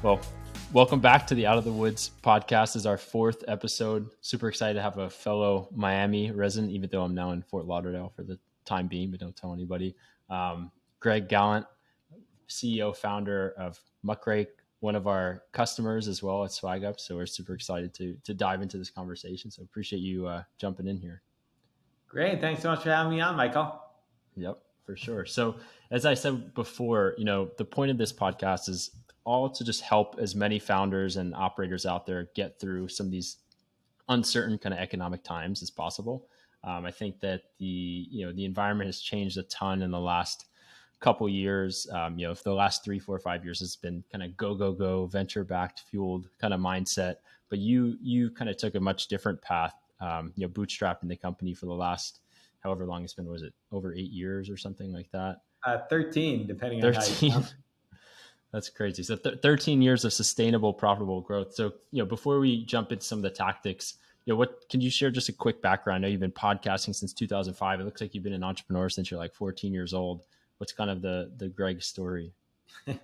Well, welcome back to the Out of the Woods podcast. This is our fourth episode. Super excited to have a fellow Miami resident, even though I'm now in Fort Lauderdale for the time being, but don't tell anybody. Greg Galant, CEO, founder of Muck Rack, one of our customers as well at Swag Up. So we're super excited to dive into this conversation. So appreciate you jumping in here. Great. Thanks so much for having me on, Michael. Yep, for sure. So as I said before, the point of this podcast is all to just help as many founders and operators out there get through some of these uncertain kind of economic times as possible. I think that the environment has changed a ton in the last couple years. For the last 3, 4, 5 years, it's been kind of go, venture backed fueled kind of mindset. But you kind of took a much different path, bootstrapping the company for the last however long it's been. Was it over 8 years or something like that? 13, depending on 13. how you count. That's crazy. So 13 years of sustainable, profitable growth. So, before we jump into some of the tactics, what can you share just a quick background? I know you've been podcasting since 2005. It looks like you've been an entrepreneur since you're like 14 years old. What's kind of the Greg story? Yeah,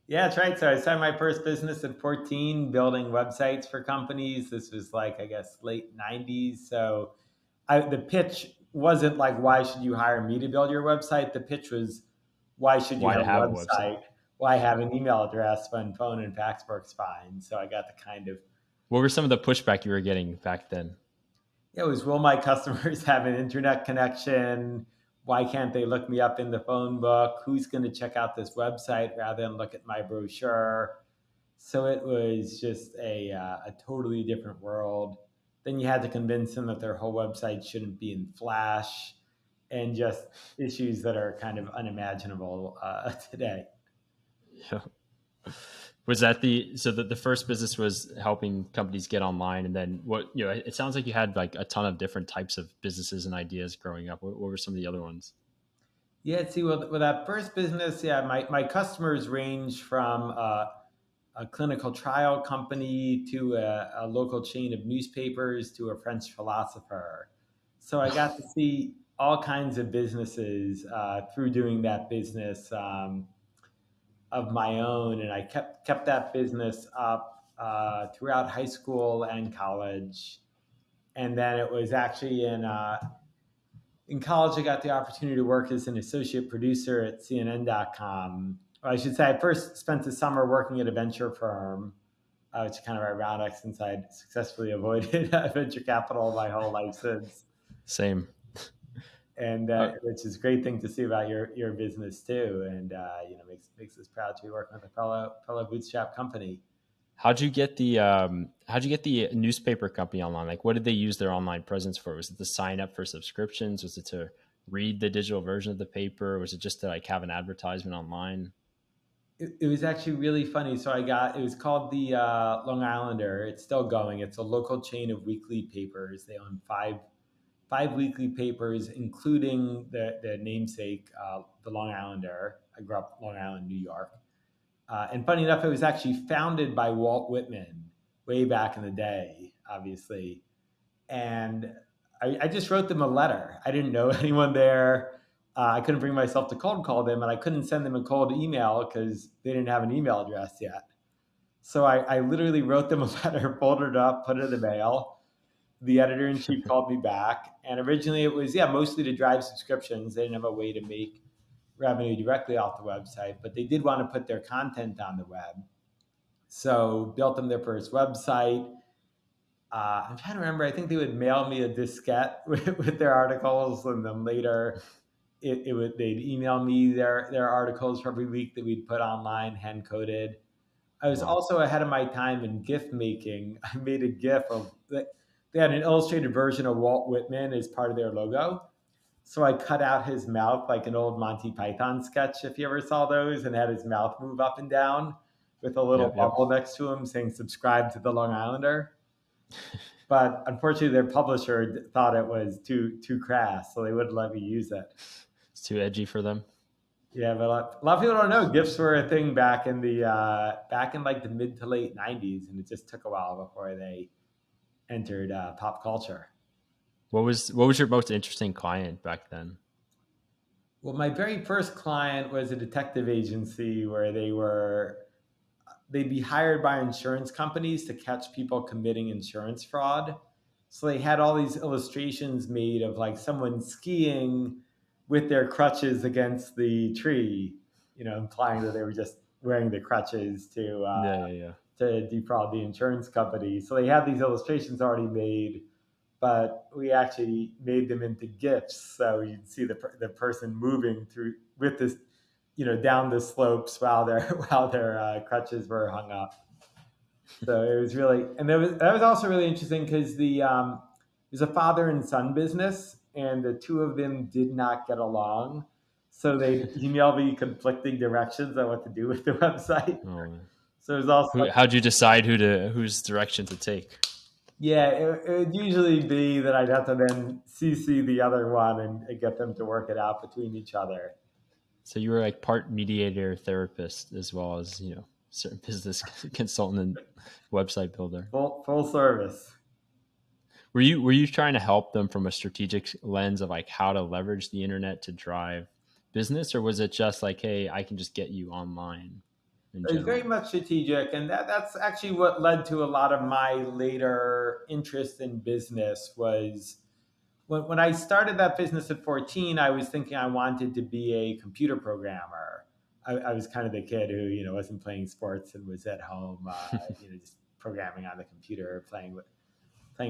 that's right. So I started my first business at 14, building websites for companies. This was like, I guess, late 90s. So the pitch wasn't like, why should you hire me to build your website? The pitch was, why should you Why have have a a website? website? Why have an email address when phone and fax works fine? So I got the kind of, What were some of the pushback you were getting back then? it was, will my customers have an internet connection? Why can't they look me up in the phone book? Who's going to check out this website rather than look at my brochure? So it was just a totally different world. Then you had to convince them that their whole website shouldn't be in Flash, and just issues that are kind of unimaginable today. Yeah. Was that the first business was helping companies get online, and then it sounds like you had like a ton of different types of businesses and ideas growing up. What were some of the other ones? Yeah, see, with that first business, yeah, my customers range from a clinical trial company to a local chain of newspapers to a French philosopher. So I got to see all kinds of businesses through doing that business of my own, and I kept that business up throughout high school and college. And then it was actually in college, I got the opportunity to work as an associate producer at CNN.com. I should say I first spent the summer working at a venture firm, which is kind of ironic since I'd successfully avoided venture capital my whole life since. Same. And Uh, which is a great thing to see about your business too, and makes us proud to be working with a fellow bootstrap company. how'd you get the newspaper company online? Like, what did they use their online presence for? Was it to sign up for subscriptions? Was it to read the digital version of the paper? Was it just to like have an advertisement online? It was actually really funny. So it was called the Long Islander. It's still going. It's a local chain of weekly papers. They own five weekly papers, including the namesake, the Long Islander. I grew up Long Island, New York. And funny enough, it was actually founded by Walt Whitman way back in the day, obviously. And I just wrote them a letter. I didn't know anyone there. I couldn't bring myself to cold call them, and I couldn't send them a cold email because they didn't have an email address yet. So I literally wrote them a letter, folded it up, put it in the mail. The editor in chief called me back, and originally it was mostly to drive subscriptions. They didn't have a way to make revenue directly off the website, but they did want to put their content on the web. So built them their first website. I'm trying to remember. I think they would mail me a diskette with their articles, and then later they'd email me their articles for every week that we'd put online, hand coded. I was Wow. also ahead of my time in GIF making. I made a GIF of they had an illustrated version of Walt Whitman as part of their logo. So I cut out his mouth like an old Monty Python sketch, if you ever saw those, and had his mouth move up and down with a little Yep. Yep. bubble next to him saying subscribe to the Long Islander. But unfortunately, their publisher thought it was too crass, so they wouldn't let me use it. It's too edgy for them. Yeah, but a lot of people don't know GIFs were a thing back in like the mid to late '90s, and it just took a while before they entered pop culture. What was your most interesting client back then? Well, my very first client was a detective agency where they were they'd be hired by insurance companies to catch people committing insurance fraud. So they had all these illustrations made of like someone skiing with their crutches against the tree, implying that they were just wearing the crutches Yeah. to defraud the insurance company. So they had these illustrations already made, but we actually made them into GIFs. So you'd see the person moving through with this, down the slopes while their crutches were hung up. So it was really, and that was also really interesting because it was a father and son business, and the two of them did not get along. So they emailed me conflicting directions on what to do with the website. Oh, So it was also, how'd you decide whose direction to take? yeah, it would usually be that I'd have to then CC the other one and get them to work it out between each other. So you were like part mediator, therapist, as well as certain business consultant and website builder. Full service. Were you trying to help them from a strategic lens of like how to leverage the internet to drive business, or was it just like, hey, I can just get you online in It was very general? much strategic, and that's actually what led to a lot of my later interest in business. Was when I started that business at 14, I was thinking I wanted to be a computer programmer. I was kind of the kid who wasn't playing sports and was at home, just programming on the computer, playing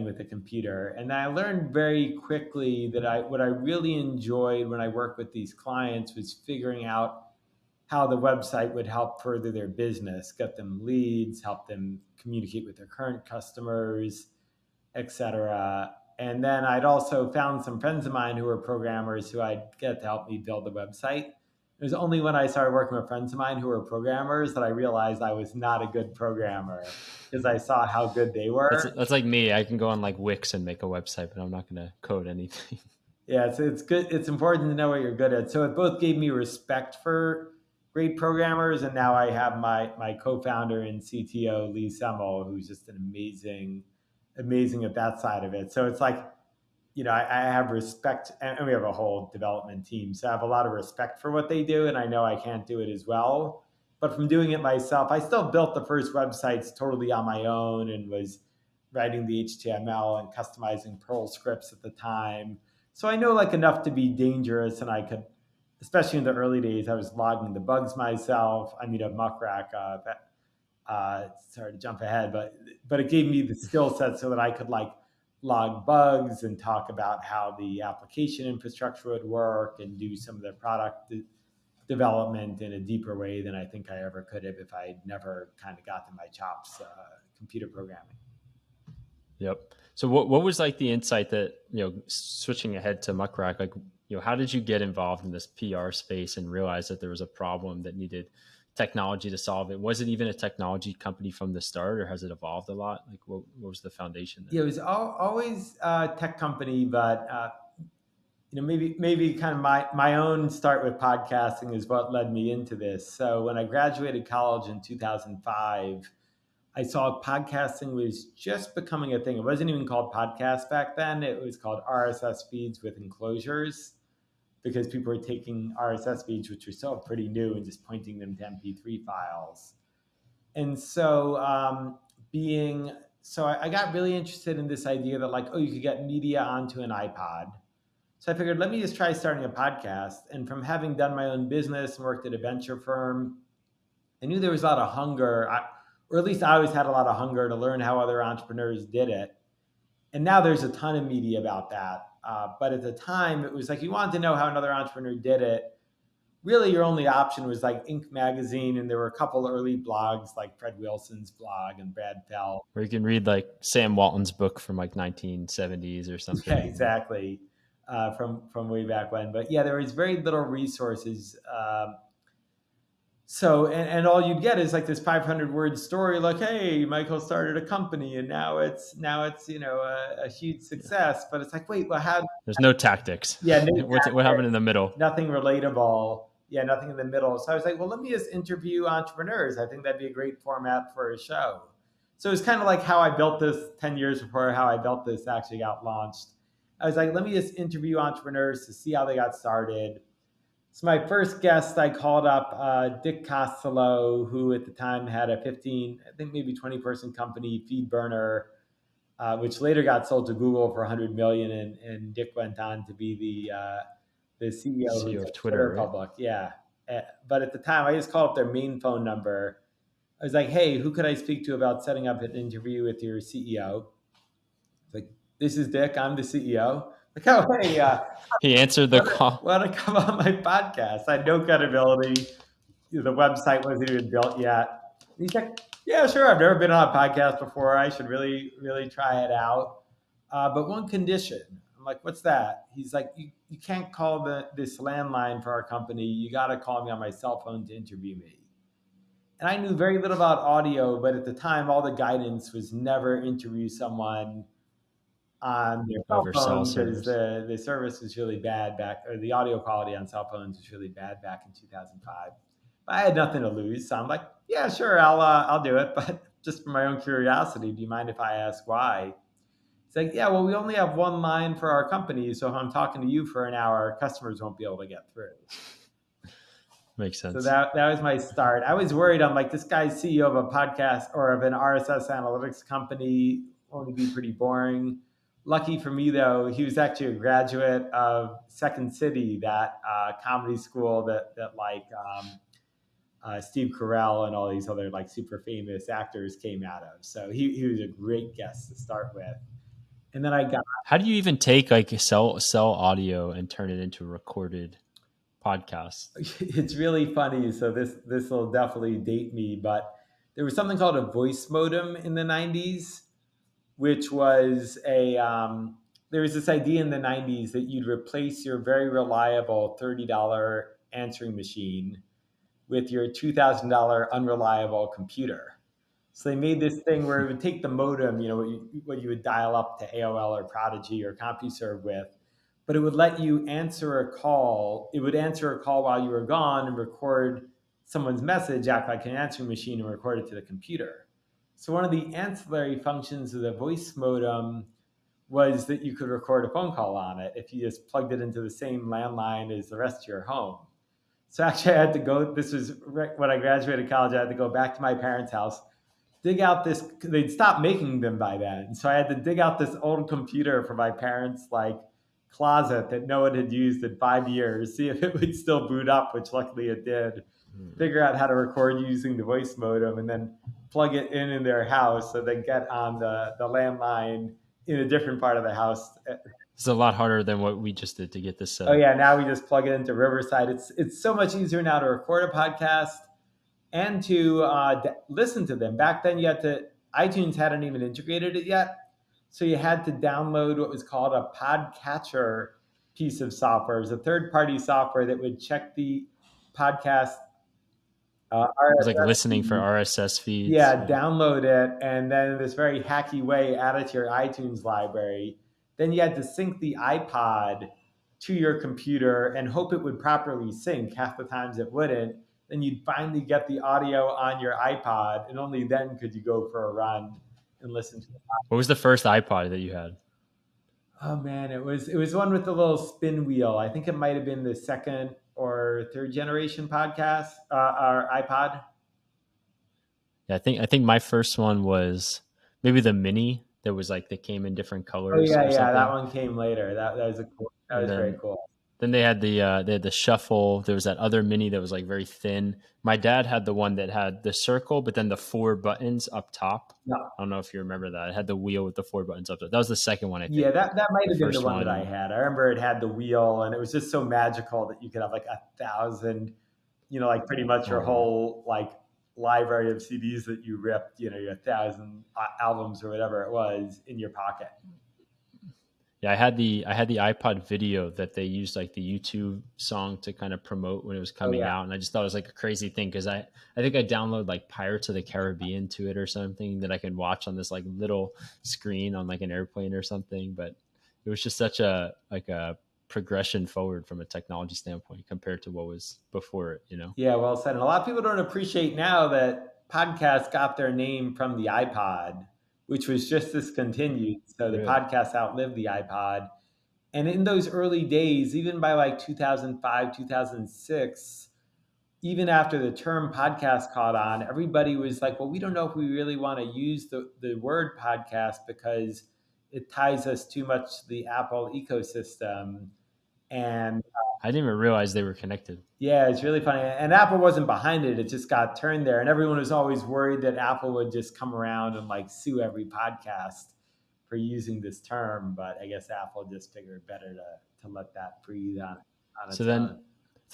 with the computer. And I learned very quickly that what I really enjoyed when I worked with these clients was figuring out how the website would help further their business, get them leads, help them communicate with their current customers, etc. And then I'd also found some friends of mine who were programmers who I'd get to help me build the website. It was only when I started working with friends of mine who were programmers that I realized I was not a good programmer because I saw how good they were. That's like me. I can go on like Wix and make a website, but I'm not going to code anything. Yeah, it's good. It's important to know what you're good at. So it both gave me respect for great programmers, and now I have my co-founder and CTO Lee Semmel, who's just an amazing at that side of it. So it's like, I have respect, and we have a whole development team, so I have a lot of respect for what they do, and I know I can't do it as well. But from doing it myself, I still built the first websites totally on my own and was writing the HTML and customizing Perl scripts at the time. So I know like enough to be dangerous, and I could, especially in the early days, I was logging the bugs myself. I mean, at Muck Rack, sorry to jump ahead, but it gave me the skill set so that I could like log bugs and talk about how the application infrastructure would work and do some of the product development in a deeper way than I think I ever could have if I had never kind of gotten my chops computer programming. Yep. So what was like the insight that, switching ahead to Muck Rack, like, how did you get involved in this PR space and realize that there was a problem that needed technology to solve it? Was it even a technology company from the start, or has it evolved a lot? Like what was the foundation there? Yeah, it was always a tech company, but maybe kind of my own start with podcasting is what led me into this. So when I graduated college in 2005, I saw podcasting was just becoming a thing. It wasn't even called podcast back then. It was called RSS feeds with enclosures, because people were taking RSS feeds, which were still pretty new, and just pointing them to MP3 files. And so I got really interested in this idea that like, oh, you could get media onto an iPod. So I figured, let me just try starting a podcast. And from having done my own business and worked at a venture firm, I knew there was a lot of hunger, or at least I always had a lot of hunger to learn how other entrepreneurs did it. And now there's a ton of media about that. But at the time, it was like you wanted to know how another entrepreneur did it. Really, your only option was like Inc. magazine, and there were a couple of early blogs like Fred Wilson's blog and Brad Fell. Or you can read like Sam Walton's book from like 1970s or something. Yeah, exactly. From way back when. But yeah, there was very little resources. And all you'd get is like this 500-word story, like, hey, Michael started a company and now it's a huge success. But it's like, wait, well, how? There's no tactics. Yeah, no What happened in the middle? nothing relatable. Yeah, nothing in the middle. So I was like, well, let me just interview entrepreneurs. I think that'd be a great format for a show. So it's kind of like how I built this 10 years before how I built this actually got launched. I was like, let me just interview entrepreneurs to see how they got started. So my first guest, I called up Dick Costello, who at the time had a 15, I think maybe 20-person company, Feed Burner, which later got sold to Google for 100 million, and Dick went on to be the CEO who CEO of took Twitter, Twitter right? public. Yeah. But at the time, I just called up their main phone number. I was like, "Hey, who could I speak to about setting up an interview with your CEO?" It's like, "This is Dick. I'm the CEO." Like, "Oh, hey, He answered the call. want to come on my podcast?" I had no credibility. The website wasn't even built yet. And he's like, "Yeah, sure. I've never been on a podcast before. I should really, really try it out. But one condition." I'm like, "What's that?" He's like, you can't call this landline for our company. You got to call me on my cell phone to interview me." And I knew very little about audio, but at the time, all the guidance was never interview someone on their cell Over cell phone because service. the service was really bad back, or the audio quality on cell phones was really bad back in 2005. But I had nothing to lose, so I'm like, "Yeah, sure, I'll do it." But just for my own curiosity, do you mind if I ask why? It's like, "Yeah, well, we only have one line for our company, so if I'm talking to you for an hour, our customers won't be able to get through." Makes So sense. that was my start. I was worried. I'm like, this guy's CEO of a podcast or of an RSS analytics company, only be pretty boring. Lucky for me, though, he was actually a graduate of Second City, that comedy school that like Steve Carell and all these other like super famous actors came out of. So he was a great guest to start with. And then I got How do you even take like sell audio and turn it into a recorded podcast? it's really funny. So this will definitely date me, but there was something called a voice modem in the 90s, which was there was this idea in the 90s that you'd replace your very reliable $30 answering machine with your $2,000 unreliable computer. So they made this thing where it would take the modem, what you would dial up to AOL or Prodigy or CompuServe with, but it would let you answer a call. It would answer a call while you were gone and record someone's message, act like an answering machine, and record it to the computer. So one of the ancillary functions of the voice modem was that you could record a phone call on it if you just plugged it into the same landline as the rest of your home. So actually, I had to go. This was when I graduated college. I had to go back to my parents' house, dig out this. They'd stopped making them by then, so I had to dig out this old computer from my parents' like closet that no one had used in 5 years, see if it would still boot up, which luckily it did. Figure out how to record using the voice modem, and then plug it in their house, so they get on the landline in a different part of the house. It's a lot harder than what we just did to get this set Oh up. yeah, now we just plug it into Riverside. It's so much easier now to record a podcast and to listen to them. Back then, you had to iTunes hadn't even integrated it yet, so you had to download what was called a podcatcher piece of software. It was a third-party software that would check the podcast It was like RSS listening for feed. RSS feeds. Yeah, Yeah. download it, and then in this very hacky way, add it to your iTunes library. Then you had to sync the iPod to your computer and hope it would properly sync. Half the times it wouldn't. Then you'd finally get the audio on your iPod, and only then could you go for a run and listen to it. What was the first iPod that you had? Oh man, it was one with the little spin wheel. I think it might have been the second or third generation podcast or iPod. Yeah, I think my first one was maybe the mini that was like they came in different Oh colors yeah, or yeah, that something. one came later. That was a cool. That And was very then cool. they had the shuffle. There was that other mini that was like very thin. My dad had the one that had the circle, but then the four buttons up top. No, I don't know if you remember that. It had the wheel with the four buttons up top. That was the second one, I yeah, think. that might The have been the first one that I one, had. I remember it had the wheel, and it was just so magical that you could have like 1,000, like pretty much your oh, whole like library of CDs that you ripped, your 1,000 albums or whatever it was in your pocket. yeah, I had the iPod video that they used like the YouTube song to kind of promote when it was Oh coming yeah, out, and I just thought it was like a crazy thing because I think I downloaded like Pirates of the Caribbean to it or something that I could watch on this like little screen on like an airplane or something. But it was just such a like a progression forward from a technology standpoint compared to what was before it. You know, yeah, well said. And a lot of people don't appreciate now that podcasts got their name from the iPod, which was just discontinued. So the really. podcast outlived the iPod. And in those early days, even by like 2005, 2006, even after the term podcast caught on, everybody was like, well, we don't know if we really want to use the word podcast because it ties us too much to the Apple ecosystem. And I didn't even realize they were connected. yeah, it's really funny. And Apple wasn't behind it. It just got turned there. And everyone was always worried that Apple would just come around and like sue every podcast for using this term. But I guess Apple just figured better to let that breathe on So its own.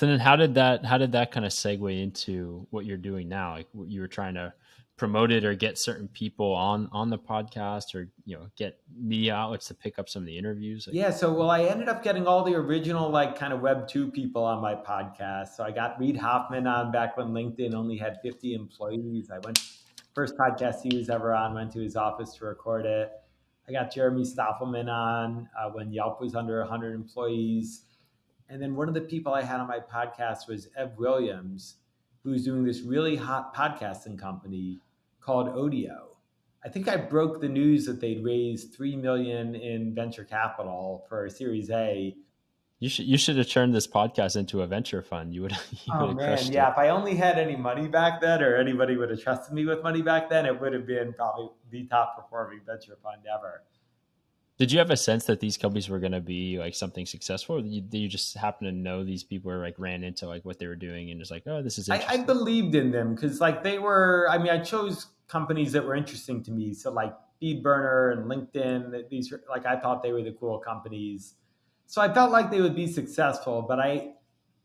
then, how did that kind of segue into what you're doing now? Like you were trying to promote it or get certain people on the podcast, or get media outlets to pick up some of the interviews. Like, Yeah, so well, I ended up getting all the original like kind of Web 2 people on my podcast. So I got Reid Hoffman on back when LinkedIn only had 50 employees. I went first podcast he was ever on, went to his office to record it. I got Jeremy Stoffelman on when Yelp was under 100 employees. And then one of the people I had on my podcast was Ev Williams, who's doing this really hot podcasting company called Odeo. I think I broke the news that they'd raised 3 million in venture capital for Series A. you should have turned this podcast into a venture fund. You would you would Oh have man, crushed yeah. it. If I only had any money back then, or anybody would have trusted me with money back then, it would have been probably the top performing venture fund ever. Did you have a sense that these companies were going to be like something successful, or did you just happen to know these people, or like ran into like what they were doing and just like, oh, this is I interesting? believed in them because like they were. I mean, I chose companies that were interesting to me. So like FeedBurner and LinkedIn, these like I thought they were the cool companies. So I felt like they would be successful, but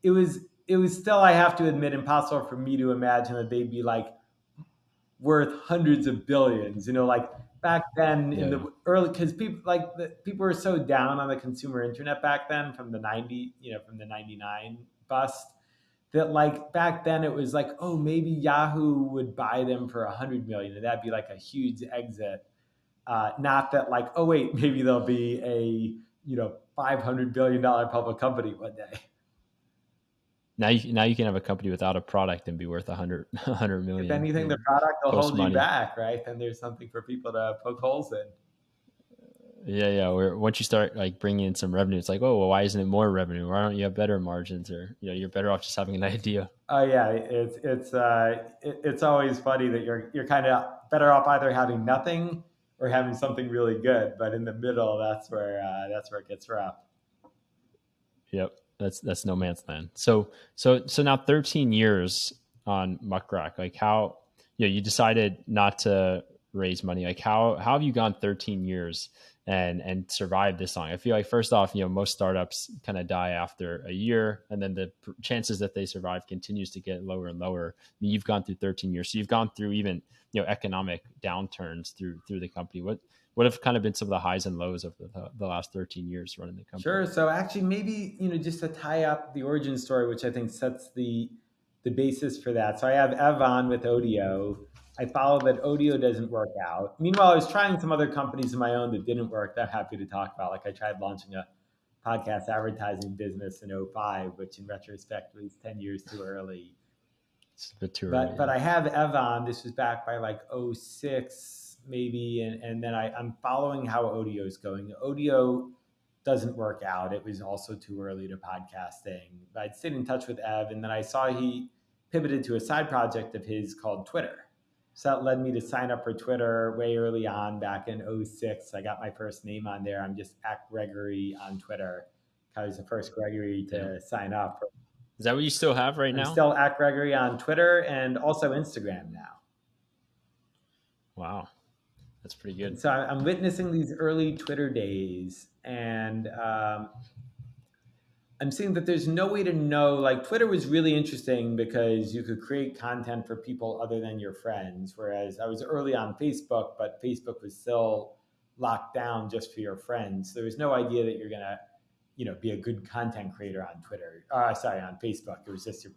it was it was still, I have to admit, impossible for me to imagine that they'd be like worth hundreds of billions. Like back then in Yeah, the early, because people were so down on the consumer internet back then from the 90, from the 99 bust, that like back then it was like, oh, maybe Yahoo would buy them for 100 million, and that'd be like a huge exit. Not that like, oh wait, maybe they'll be a $500 billion public company one day. now you can have a company without a product and be worth 100 If million, anything, the product will post hold you money. back, right? Then there's something for people to poke holes in. Yeah. Where once you start like bringing in some revenue, it's like, oh, well, why isn't it more revenue? Why don't you have better margins? Or you're better off just having an idea. Oh yeah, it's always funny that you're kind of better off either having nothing or having something really good, but in the middle, that's where it gets rough. Yep, that's no man's land. So now 13 years on Muck Rack. Like how you decided not to raise money. Like how have you gone 13 years and survived this long? I feel like first off, most startups kind of die after a year, and then the chances that they survive continues to get lower and lower. I mean, you've gone through 13 years, so you've gone through even economic downturns through the company. What have kind of been some of the highs and lows of the last 13 years running the company? Sure. So actually, maybe just to tie up the origin story, which I think sets the basis for that. So I have Ev on with Odeo. I follow that Odeo doesn't work out. Meanwhile, I was trying some other companies of my own that didn't work that I'm happy to talk about. Like I tried launching a podcast advertising business in '05, which in retrospect was 10 years too early. It's a bit too early. But Yeah. I have Ev on. This was back by like '06 maybe, and then I'm following how Odeo is going. Odeo doesn't work out. It was also too early to podcasting. But I'd stayed in touch with Ev, and then I saw he pivoted to a side project of his called Twitter. So that led me to sign up for Twitter way early on back in '06. I got my first name on there. I'm just at Gregory on Twitter. I was the first Gregory Yeah. to sign up. Is that what you still have right I'm now? still at Gregory on Twitter and also Instagram now. Wow, that's pretty And good. so I'm witnessing these early Twitter days, and I'm seeing that there's no way to know. Like Twitter was really interesting because you could create content for people other than your friends. Whereas I was early on Facebook, but Facebook was still locked down just for your friends. So there was no idea that you're gonna, be a good content creator on Twitter. Sorry, on Facebook. It was just you're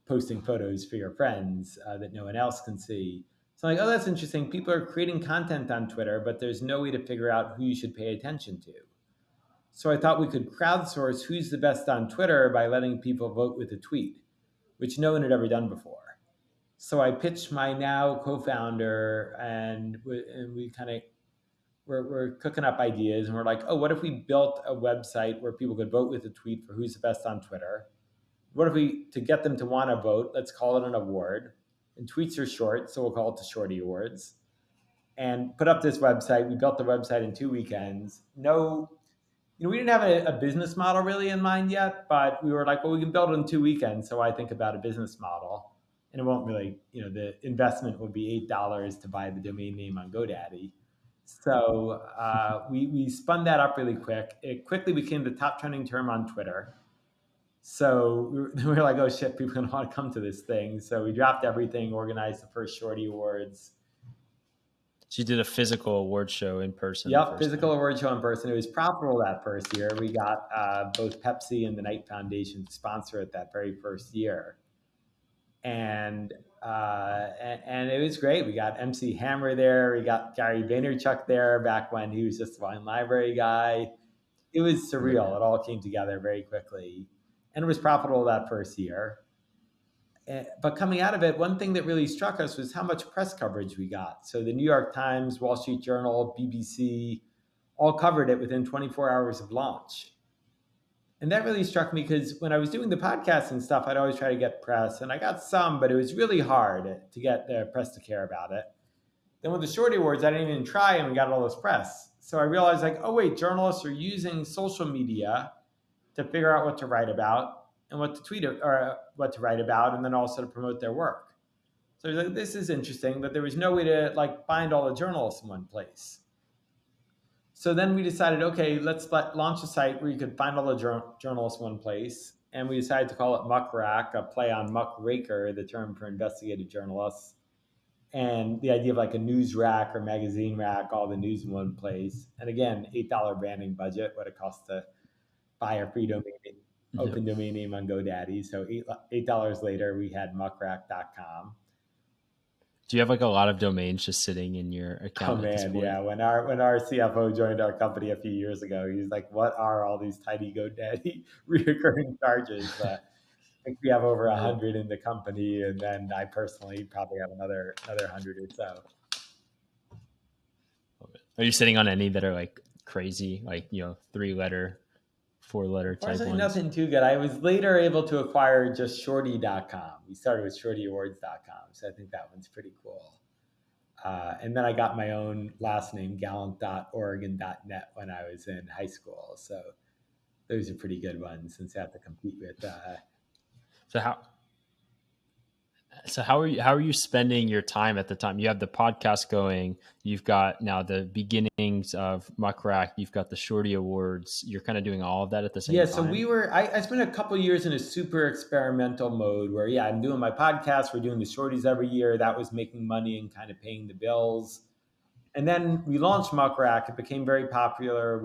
posting photos for your friends that no one else can see. So I'm like, oh, that's interesting. People are creating content on Twitter, but there's no way to figure out who you should pay attention to. So I thought we could crowdsource who's the best on Twitter by letting people vote with a tweet, which no one had ever done before. So I pitched my now co-founder, and we kind of we're cooking up ideas, and we're like, oh, what if we built a website where people could vote with a tweet for who's the best on Twitter? What if we, to get them to want to vote, let's call it an award. And tweets are short, so we'll call it the Shorty Awards. And put up this website. We built the website in 2 weekends. No, we didn't have a business model really in mind yet, but we were like, well, we can build it in 2 weekends. So I think about a business model, and it won't really, the investment would be $8 to buy the domain name on GoDaddy. So we spun that up really quick. It quickly became the top trending term on Twitter. So we were like, oh shit, people are going to want to come to this thing. So we dropped everything, organized the first Shorty Awards. So you did a physical award show in person. Yep, physical award show in person. It was profitable that first year. We got both Pepsi and the Knight Foundation to sponsor it that very first year. And it was great. We got MC Hammer there. We got Gary Vaynerchuk there back when he was just a wine library guy. It was surreal. It all came together very quickly. And it was profitable that first year. But coming out of it, one thing that really struck us was how much press coverage we got. So the New York Times, Wall Street Journal, BBC, all covered it within 24 hours of launch. And that really struck me because when I was doing the podcast and stuff, I'd always try to get press. And I got some, but it was really hard to get the press to care about it. Then with the Shorty Awards, I didn't even try, and we got all this press. So I realized, like, oh, wait, journalists are using social media to figure out what to write about and what to tweet or what to write about, and then also to promote their work. So I was like, this is interesting, but there was no way to find all the journalists in one place. So then we decided, okay, let's launch a site where you could find all the journalists in one place. And we decided to call it Muck Rack, a play on Muck Raker, the term for investigative journalists. And the idea of a news rack or magazine rack, all the news in one place. And again, $8 branding budget, what it costs to buy a free domain name, open domain name on GoDaddy. So $8 later, we had muckrack.com. Do you have a lot of domains just sitting in your account? Oh man, yeah. When our CFO joined our company a few years ago, he was like, "What are all these tiny GoDaddy recurring charges?" I think we have over 100 in the company, and then I personally probably have another 100 or so. Are you sitting on any that are crazy, 3-letter, 4-letter type ones? Nothing too good. I was later able to acquire just shorty.com. We started with shortyawards.com, so I think that one's pretty cool. And then I got my own last name, galant.org and .net when I was in high school. So those are pretty good ones since I have to compete with. So how are you spending your time at the time? You have the podcast going. You've got now the beginnings of Muck Rack. You've got the Shorty Awards. You're kind of doing all of that at the same time. Yeah. So I spent a couple of years in a super experimental mode where, I'm doing my podcast. We're doing the Shorties every year. That was making money and kind of paying the bills. And then we launched Muck Rack. It became very popular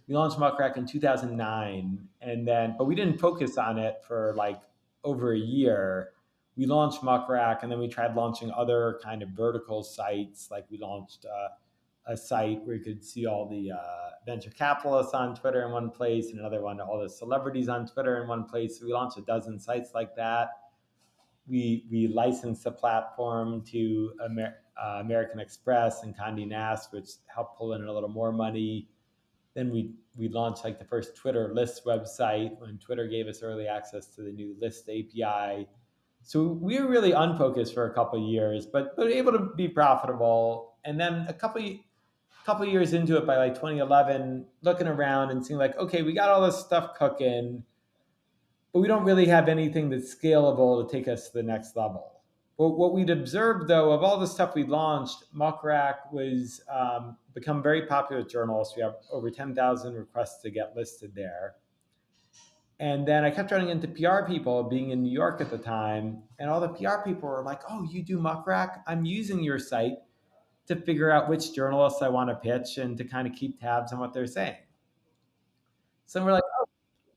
we launched Muck Rack in 2009. But we didn't focus on it for over a year. We launched Muck Rack, and then we tried launching other kind of vertical sites. We launched a site where you could see all the venture capitalists on Twitter in one place, and another one, all the celebrities on Twitter in one place. So we launched a dozen sites like that. We licensed the platform to American Express and Condé Nast, which helped pull in a little more money. Then we launched the first Twitter list website when Twitter gave us early access to the new list API. So we were really unfocused for a couple of years, but able to be profitable. And then a couple of years into it, by 2011, looking around and seeing okay, we got all this stuff cooking, but we don't really have anything that's scalable to take us to the next level. But what we'd observed, though, of all the stuff we launched, Muck Rack was become very popular with journalists. We have over 10,000 requests to get listed there. And then I kept running into PR people, being in New York at the time, and all the PR people were like, "Oh, you do Muck Rack? I'm using your site to figure out which journalists I want to pitch and to kind of keep tabs on what they're saying." So we're like, "Oh."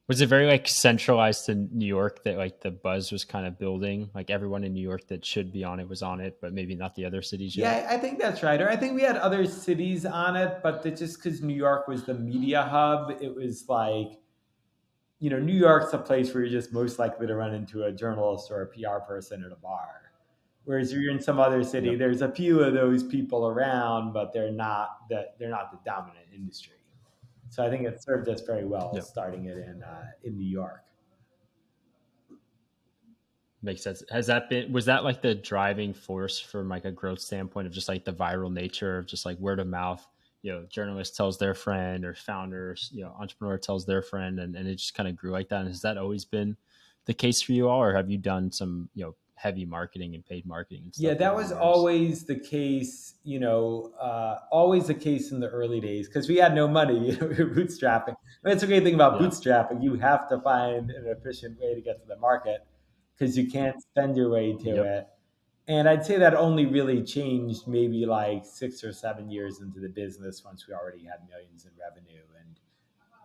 Was it very centralized to New York that the buzz was kind of building? Everyone in New York that should be on it was on it, but maybe not the other cities yet? Yeah, I think that's right. Or I think we had other cities on it, but just because New York was the media hub, it was New York's a place where you're just most likely to run into a journalist or a PR person at a bar. Whereas if you're in some other city, Yep. there's a few of those people around, but they're not the dominant industry. So I think it served us very well Yep. starting it in New York. Makes sense. Has that been, was that like the driving force from like a growth standpoint of just like the viral nature of just like word of mouth, journalist tells their friend or founders, entrepreneur tells their friend, and it just kind of grew like that. And has that always been the case for you all, or have you done some, heavy marketing and paid marketing and Yeah, stuff that over the was years? always the case, always the case in the early days because we had no money, we were bootstrapping. That's a great thing about Yeah. bootstrapping. You have to find an efficient way to get to the market because you can't spend your way to Yep. it. And I'd say that only really changed maybe like 6 or 7 years into the business once we already had millions in revenue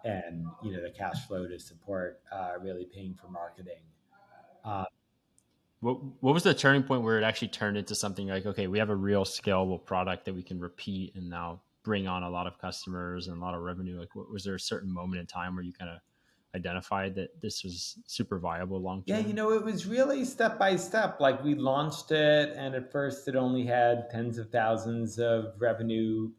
and the cash flow to support really paying for marketing. Uh, What was the turning point where it actually turned into something like, okay, we have a real scalable product that we can repeat and now bring on a lot of customers and a lot of revenue? Like, was there a certain moment in time where you kind of identified that this was super viable long Yeah, term? it was really step by step. Like we launched it, and at first it only had tens of thousands of revenue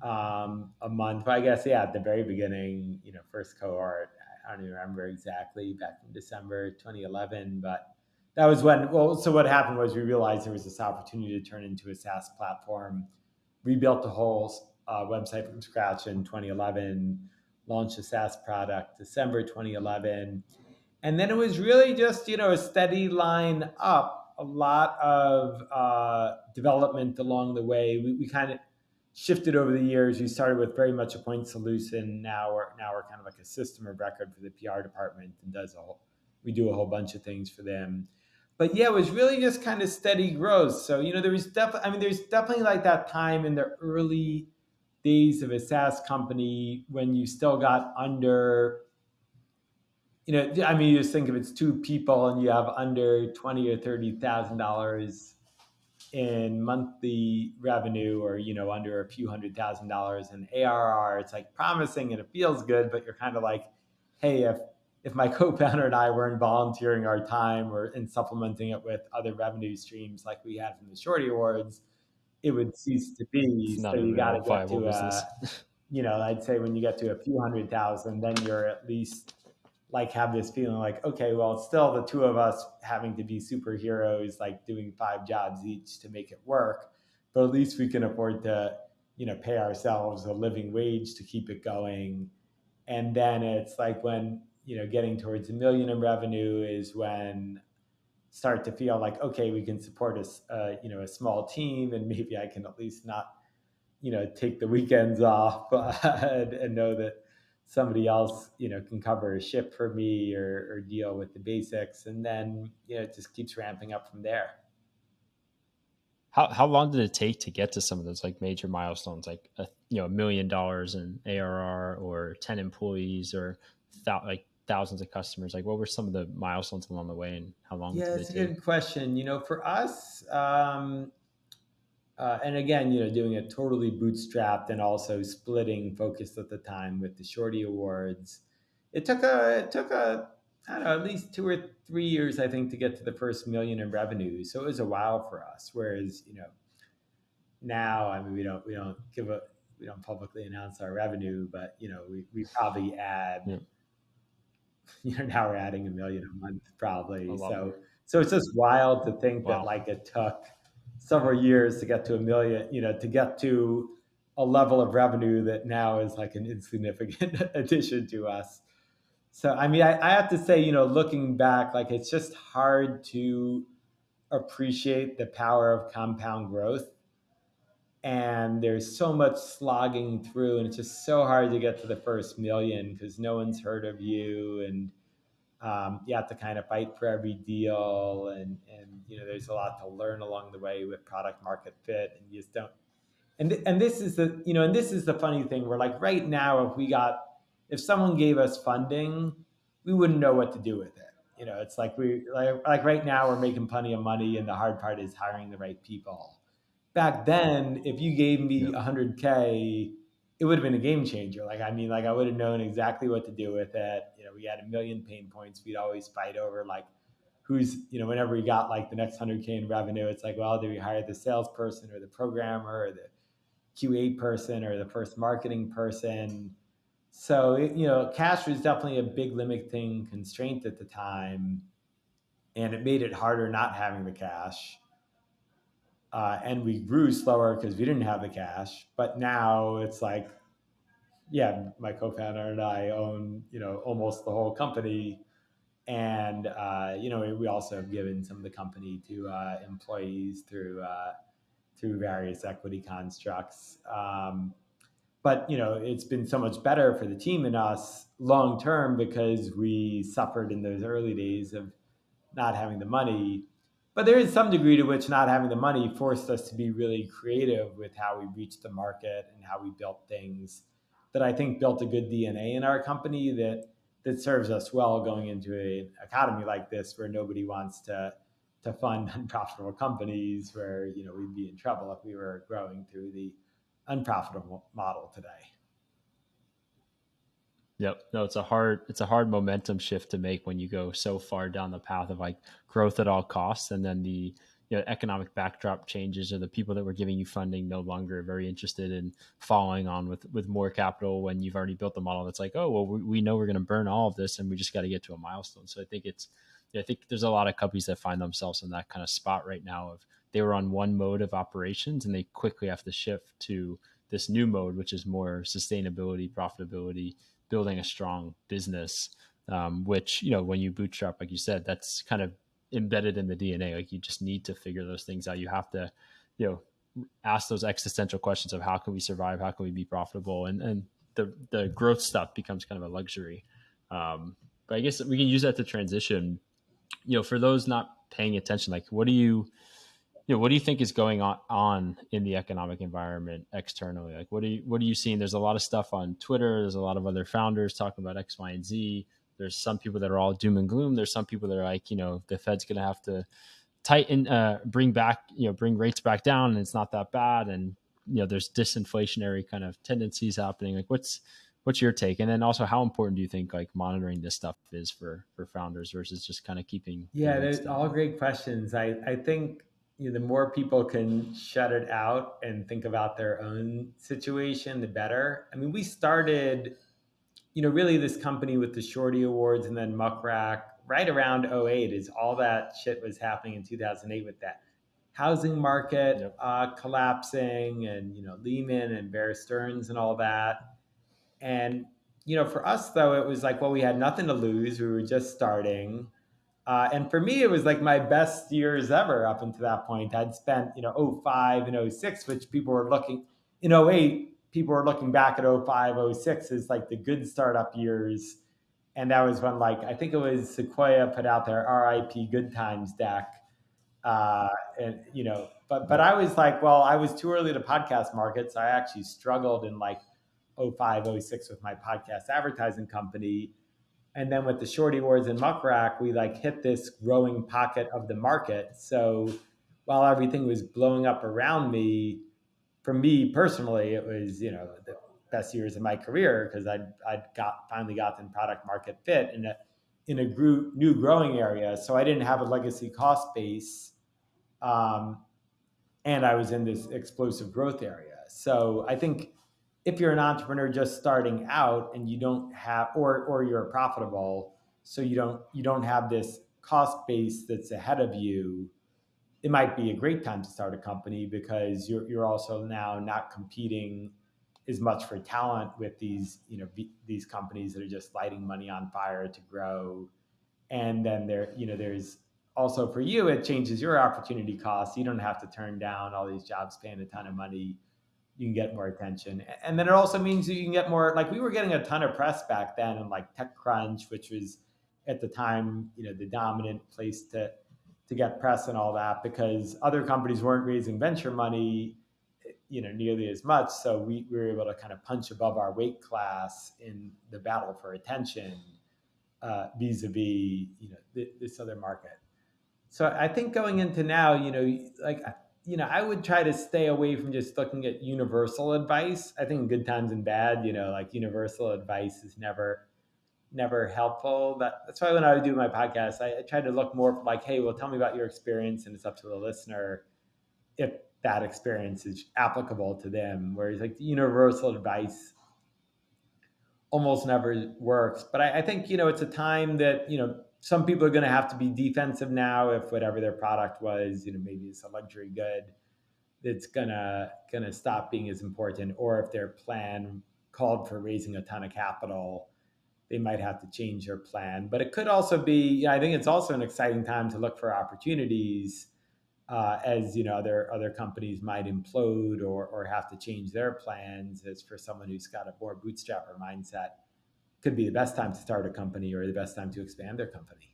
a month. But I guess, yeah, at the very beginning, first cohort, I don't even remember exactly, back in December 2011. But that was when, well, so what happened was we realized there was this opportunity to turn into a SaaS platform, rebuilt the whole website from scratch in 2011, launched a SaaS product December 2011, and then it was really just, a steady line up, a lot of development along the way. We kind of shifted over the years. We started with very much a point solution. Now we're kind of like a system of record for the PR department and we do a whole bunch of things for them. But yeah, it was really just kind of steady growth. So, there's definitely like that time in the early days of a SaaS company when you still got under, you just think if it's two people and you have under 20 or $30,000 in monthly revenue, or under a few $100,000 in ARR, it's like promising and it feels good, but you're kind of like, hey, if my co-founder and I weren't volunteering our time or and supplementing it with other revenue streams like we had from the Shorty Awards, it would cease to be. It's So not a you got real to get viable to business. I'd say when you get to a few 100,000, then you're at least like have this feeling like, okay, well, it's still the two of us having to be superheroes, like doing 5 jobs each to make it work. But at least we can afford to, pay ourselves a living wage to keep it going. And then it's like when, getting towards 1 million in revenue is when start to feel like, okay, we can support a small team, and maybe I can at least not, take the weekends off and know that somebody else, can cover a ship for me or deal with the basics. And then, it just keeps ramping up from there. How long did it take to get to some of those like major milestones, like $1 million in ARR or 10 employees or like thousands of customers? Like, what were some of the milestones along the way, and how long Yeah, did they it's a good take? question. For us, and again, doing it totally bootstrapped and also splitting focused at the time with the Shorty Awards. It took I don't know, at least 2 or 3 years, I think, to get to the first million in revenue. So it was a while for us. Whereas, now, I mean, we don't publicly announce our revenue, but we probably add, Yeah, now we're adding 1 million a month a probably. lot So more. it's just wild to think that Wow. like it took several years to get to 1 million, to get to a level of revenue that now is like an insignificant addition to us. So I have to say, looking back, like it's just hard to appreciate the power of compound growth. And there's so much slogging through, and it's just so hard to get to the first million because no one's heard of you, and you have to kind of fight for every deal, and there's a lot to learn along the way with product market fit, and you just don't. And this is the funny thing. Where like right now, if someone gave us funding, we wouldn't know what to do with it. It's like like right now we're making plenty of money, and the hard part is hiring the right people. Back then, if you gave me Yeah. 100K, it would have been a game changer. Like I would have known exactly what to do with it. We had 1 million pain points we'd always fight over, like who's, whenever we got like the next 100K in revenue, it's like, well, do we hire the salesperson or the programmer or the QA person or the first marketing person? So, cash was definitely a big limiting constraint at the time, and it made it harder not having the cash. And we grew slower because we didn't have the cash. But now it's like, yeah, my co-founder and I own, almost the whole company. And, we also have given some of the company to employees through various equity constructs. But it's been so much better for the team and us long term because we suffered in those early days of not having the money. But there is some degree to which not having the money forced us to be really creative with how we reached the market and how we built things that I think built a good DNA in our company that serves us well going into an economy like this where nobody wants to fund unprofitable companies, where we'd be in trouble if we were growing through the unprofitable model today. Yep. No, it's a hard momentum shift to make when you go so far down the path of like growth at all costs, and then the economic backdrop changes, or the people that were giving you funding no longer are very interested in following on with more capital when you've already built the model. That's like, oh well, we know we're going to burn all of this, and we just got to get to a milestone. So I think there's a lot of companies that find themselves in that kind of spot right now of they were on one mode of operations and they quickly have to shift to this new mode, which is more sustainability, profitability, building a strong business, which, when you bootstrap, like you said, that's kind of embedded in the DNA. Like you just need to figure those things out. You have to, ask those existential questions of how can we survive? How can we be profitable? And the growth stuff becomes kind of a luxury. But I guess we can use that to transition, for those not paying attention, like what do you think is going on in the economic environment externally? Like, what are you seeing? There's a lot of stuff on Twitter. There's a lot of other founders talking about X, Y, and Z. There's some people that are all doom and gloom. There's some people that are like, the Fed's going to have to tighten, bring rates back down, and it's not that bad. And there's disinflationary kind of tendencies happening. Like, what's your take? And then also, how important do you think like monitoring this stuff is for founders versus just kind of keeping their Yeah, heads they're all down? great questions. I think the more people can shut it out and think about their own situation, the better. I mean, we started, really this company with the Shorty Awards and then Muck Rack right around '08, is all that shit was happening in 2008 with that housing market Yep. collapsing, and Lehman and Bear Stearns and all that. And for us though, it was like, well, we had nothing to lose. We were just starting. And for me, it was like my best years ever up until that point. I'd spent, '05 and '06, which people were looking, in '08, people were looking back at '05, '06 as like the good startup years. And that was when, like, I think it was Sequoia put out their RIP Good Times deck. Uh, and, but Yep. I was like, well, I was too early to podcast market. So I actually struggled in like '05, '06 with my podcast advertising company. And then with the Shorty Awards and Muck Rack, we like hit this growing pocket of the market. So while everything was blowing up around me, for me personally, it was, the best years of my career because I'd finally gotten product market fit in a new growing area. So I didn't have a legacy cost base. Um, and I was in this explosive growth area. So I think if you're an entrepreneur just starting out and you don't have, or you're profitable, so you don't have this cost base that's ahead of you, it might be a great time to start a company because you're also now not competing as much for talent with these these companies that are just lighting money on fire to grow. And then there's also, for you, it changes your opportunity costs. You don't have to turn down all these jobs paying a ton of money. You can get more attention. And then it also means you can get more, like we were getting a ton of press back then, and like TechCrunch, which was at the time, the dominant place to get press and all that, because other companies weren't raising venture money, nearly as much. So we were able to kind of punch above our weight class in the battle for attention, vis-a-vis this other market. So I think going into now, like I would try to stay away from just looking at universal advice. I think in good times and bad, like universal advice is never never helpful. That's why when I would do my podcast, I try to look more for like, hey, well, tell me about your experience, and it's up to the listener if that experience is applicable to them. Whereas like the universal advice almost never works. But I think, it's a time that, some people are going to have to be defensive now if whatever their product was, maybe it's a luxury good that's gonna stop being as important, or if their plan called for raising a ton of capital, they might have to change their plan. But it could also be, I think it's also an exciting time to look for opportunities, as other companies might implode or have to change their plans. As for someone who's got a more bootstrapper mindset, could be the best time to start a company or the best time to expand their company.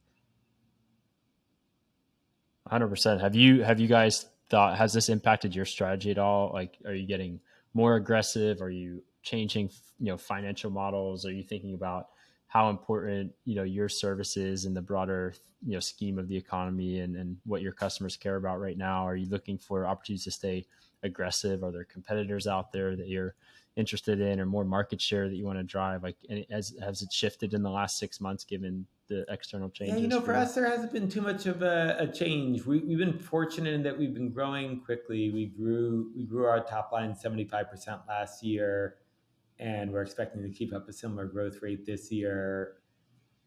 100%. Have you guys thought, has this impacted your strategy at all? Like, are you getting more aggressive? Are you changing, financial models? Are you thinking about how important, your services in the broader, scheme of the economy and what your customers care about right now? Are you looking for opportunities to stay aggressive? Are there competitors out there that you're interested in, or more market share that you want to drive? Like, has it shifted in the last 6 months given the external Yeah, changes for for you? us, there hasn't been too much of a change. We've been fortunate in that we've been growing quickly. We grew our top line 75% last year, and we're expecting to keep up a similar growth rate this year.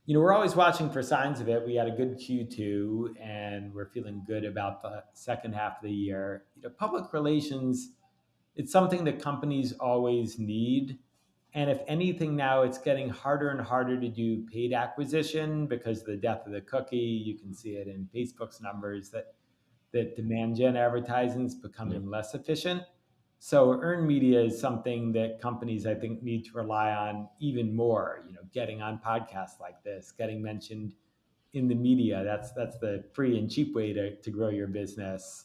We're always watching for signs of it. We had a good Q2, and we're feeling good about the second half of the year. Public relations, it's something that companies always need. And if anything, now it's getting harder and harder to do paid acquisition because of the death of the cookie. You can see it in Facebook's numbers that demand gen advertising is Yeah. becoming less efficient. So earned media is something that companies, I think, need to rely on even more. Getting on podcasts like this, getting mentioned in the media. That's the free and cheap way to grow your business.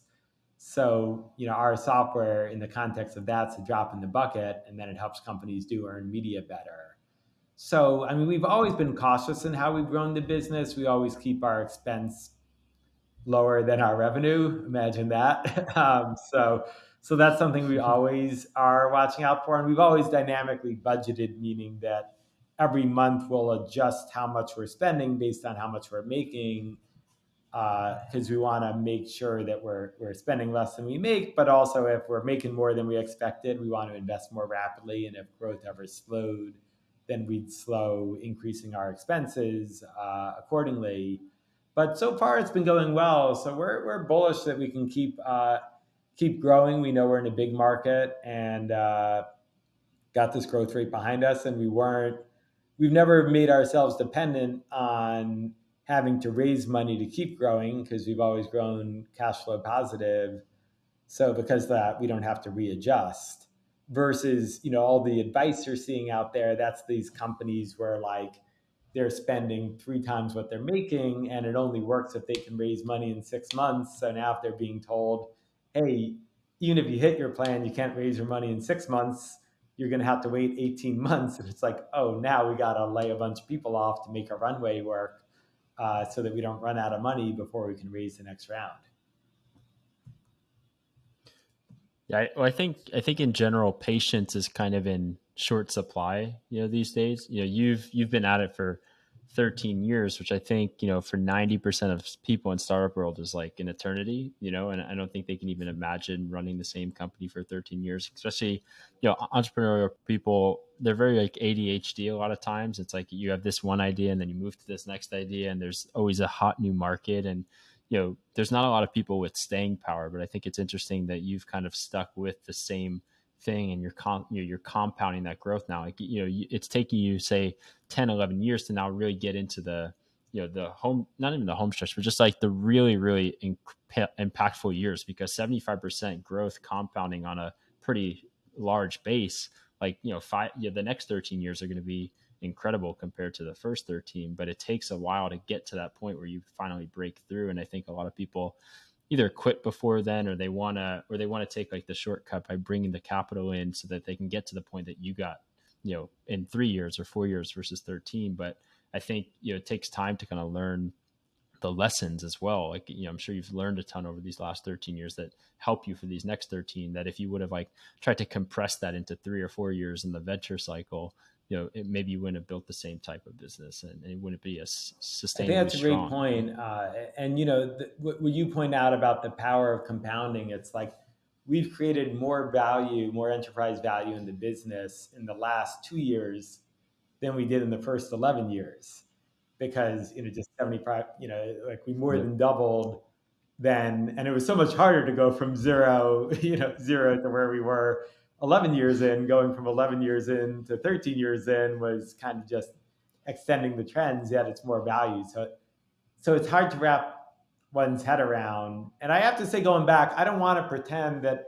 So, our software in the context of that's a drop in the bucket, and then it helps companies do earned media better. So, I mean, we've always been cautious in how we've grown the business. We always keep our expense lower than our revenue. Imagine that. So that's something we always are watching out for, and we've always dynamically budgeted, meaning that every month we'll adjust how much we're spending based on how much we're making, because we want to make sure that we're spending less than we make, but also if we're making more than we expected, we want to invest more rapidly. And if growth ever slowed, then we'd slow increasing our expenses accordingly. But so far, it's been going well, so we're bullish that we can keep growing. We know we're in a big market, and got this growth rate behind us, and we've never made ourselves dependent on having to raise money to keep growing because we've always grown cash flow positive. So because of that, we don't have to readjust. Versus, all the advice you're seeing out there, that's these companies where like they're spending three times what they're making, and it only works if they can raise money in 6 months. So now if they're being told, hey, even if you hit your plan, you can't raise your money in 6 months, you're going to have to wait 18 months. And it's like, oh, now we got to lay a bunch of people off to make a runway work, so that we don't run out of money before we can raise the next round. Yeah, I think in general, patience is kind of in short supply, these days. You've been at it for 13 years, which I think, for 90% of people in startup world is like an eternity, and I don't think they can even imagine running the same company for 13 years, especially, entrepreneurial people, they're very like ADHD a lot of times. It's like you have this one idea and then you move to this next idea, and there's always a hot new market, and there's not a lot of people with staying power. But I think it's interesting that you've kind of stuck with the same thing, and you're compounding that growth now. Like, it's taking you, say, 10, 11 years to now really get into the, the home, not even the home stretch, but just like the really, really impactful years, because 75% growth compounding on a pretty large base, like, the next 13 years are going to be incredible compared to the first 13, but it takes a while to get to that point where you finally break through. And I think a lot of people either quit before then, or they want to take like the shortcut by bringing the capital in so that they can get to the point that you got, in 3 years or 4 years versus 13. But I think, it takes time to kind of learn the lessons as well. Like, I'm sure you've learned a ton over these last 13 years that help you for these next 13, that if you would have like tried to compress that into 3 or 4 years in the venture cycle, maybe you wouldn't have built the same type of business, and it wouldn't be as I think sustainably that's a great strong. point. And what you point out about the power of compounding, it's like we've created more value, more enterprise value in the business in the last 2 years than we did in the first 11 years, because just 75, like we more Yep. than doubled then. And it was so much harder to go from zero, zero to where we were 11 years in. Going from 11 years in to 13 years in was kind of just extending the trends, yet it's more value. So it's hard to wrap one's head around. And I have to say, going back, I don't want to pretend that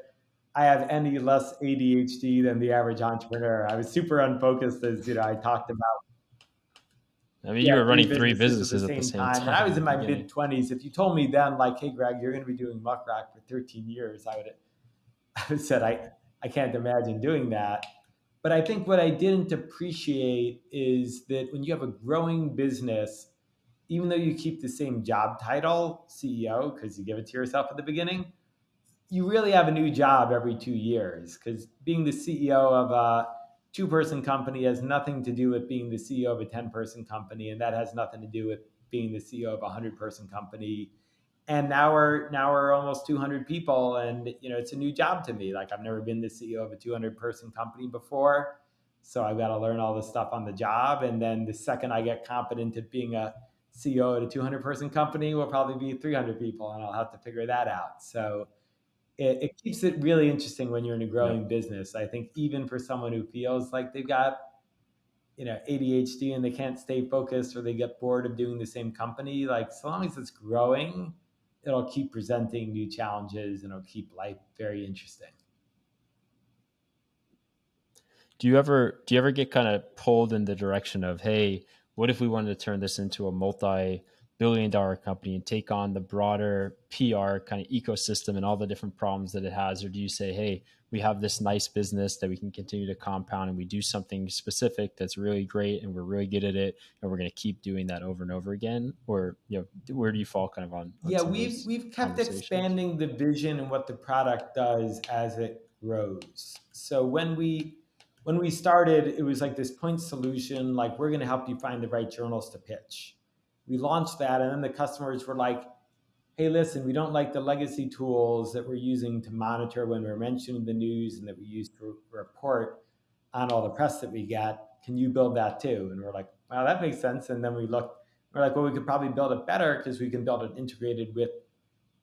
I have any less ADHD than the average entrepreneur. I was super unfocused, as I talked about. I mean, you Yeah, were three running three businesses at the businesses at the same same time. When I time in was the in my beginning. mid 20s, if you told me then, like, hey, Greg, you're going to be doing Muck Rack for 13 years, I would have said, I can't imagine doing that. But I think what I didn't appreciate is that when you have a growing business, even though you keep the same job title, CEO, because you give it to yourself at the beginning, you really have a new job every 2 years, because being the CEO of a two-person company has nothing to do with being the CEO of a 10-person company, and that has nothing to do with being the CEO of a 100-person company. And now we're almost 200 people, and it's a new job to me. Like, I've never been the CEO of a 200-person company before, so I've got to learn all this stuff on the job. And then the second I get competent at being a CEO at a 200-person company, will probably be 300 people, and I'll have to figure that out. So it keeps it really interesting when you're in a Yep. growing business. I think even for someone who feels like they've got ADHD and they can't stay focused, or they get bored of doing the same company, like, so long as it's growing, it'll keep presenting new challenges and it'll keep life very interesting. Do you ever get kind of pulled in the direction of, hey, what if we wanted to turn this into a multi-billion-dollar company and take on the broader PR kind of ecosystem and all the different problems that it has? Or do you say, hey, we have this nice business that we can continue to compound, and we do something specific that's really great and we're really good at it, and we're going to keep doing that over and over again? Or where do you fall kind of on Yeah, some of we've those we've kept conversations? expanding the vision and what the product does as it grows. So when we started, it was like this point solution, like, we're going to help you find the right journals to pitch. We launched that, and then the customers were like, hey, listen, we don't like the legacy tools that we're using to monitor when we're mentioned in the news and that we use to report on all the press that we get. Can you build that too? And we're like, wow, that makes sense. And then we're like, well, we could probably build it better, because we can build it integrated with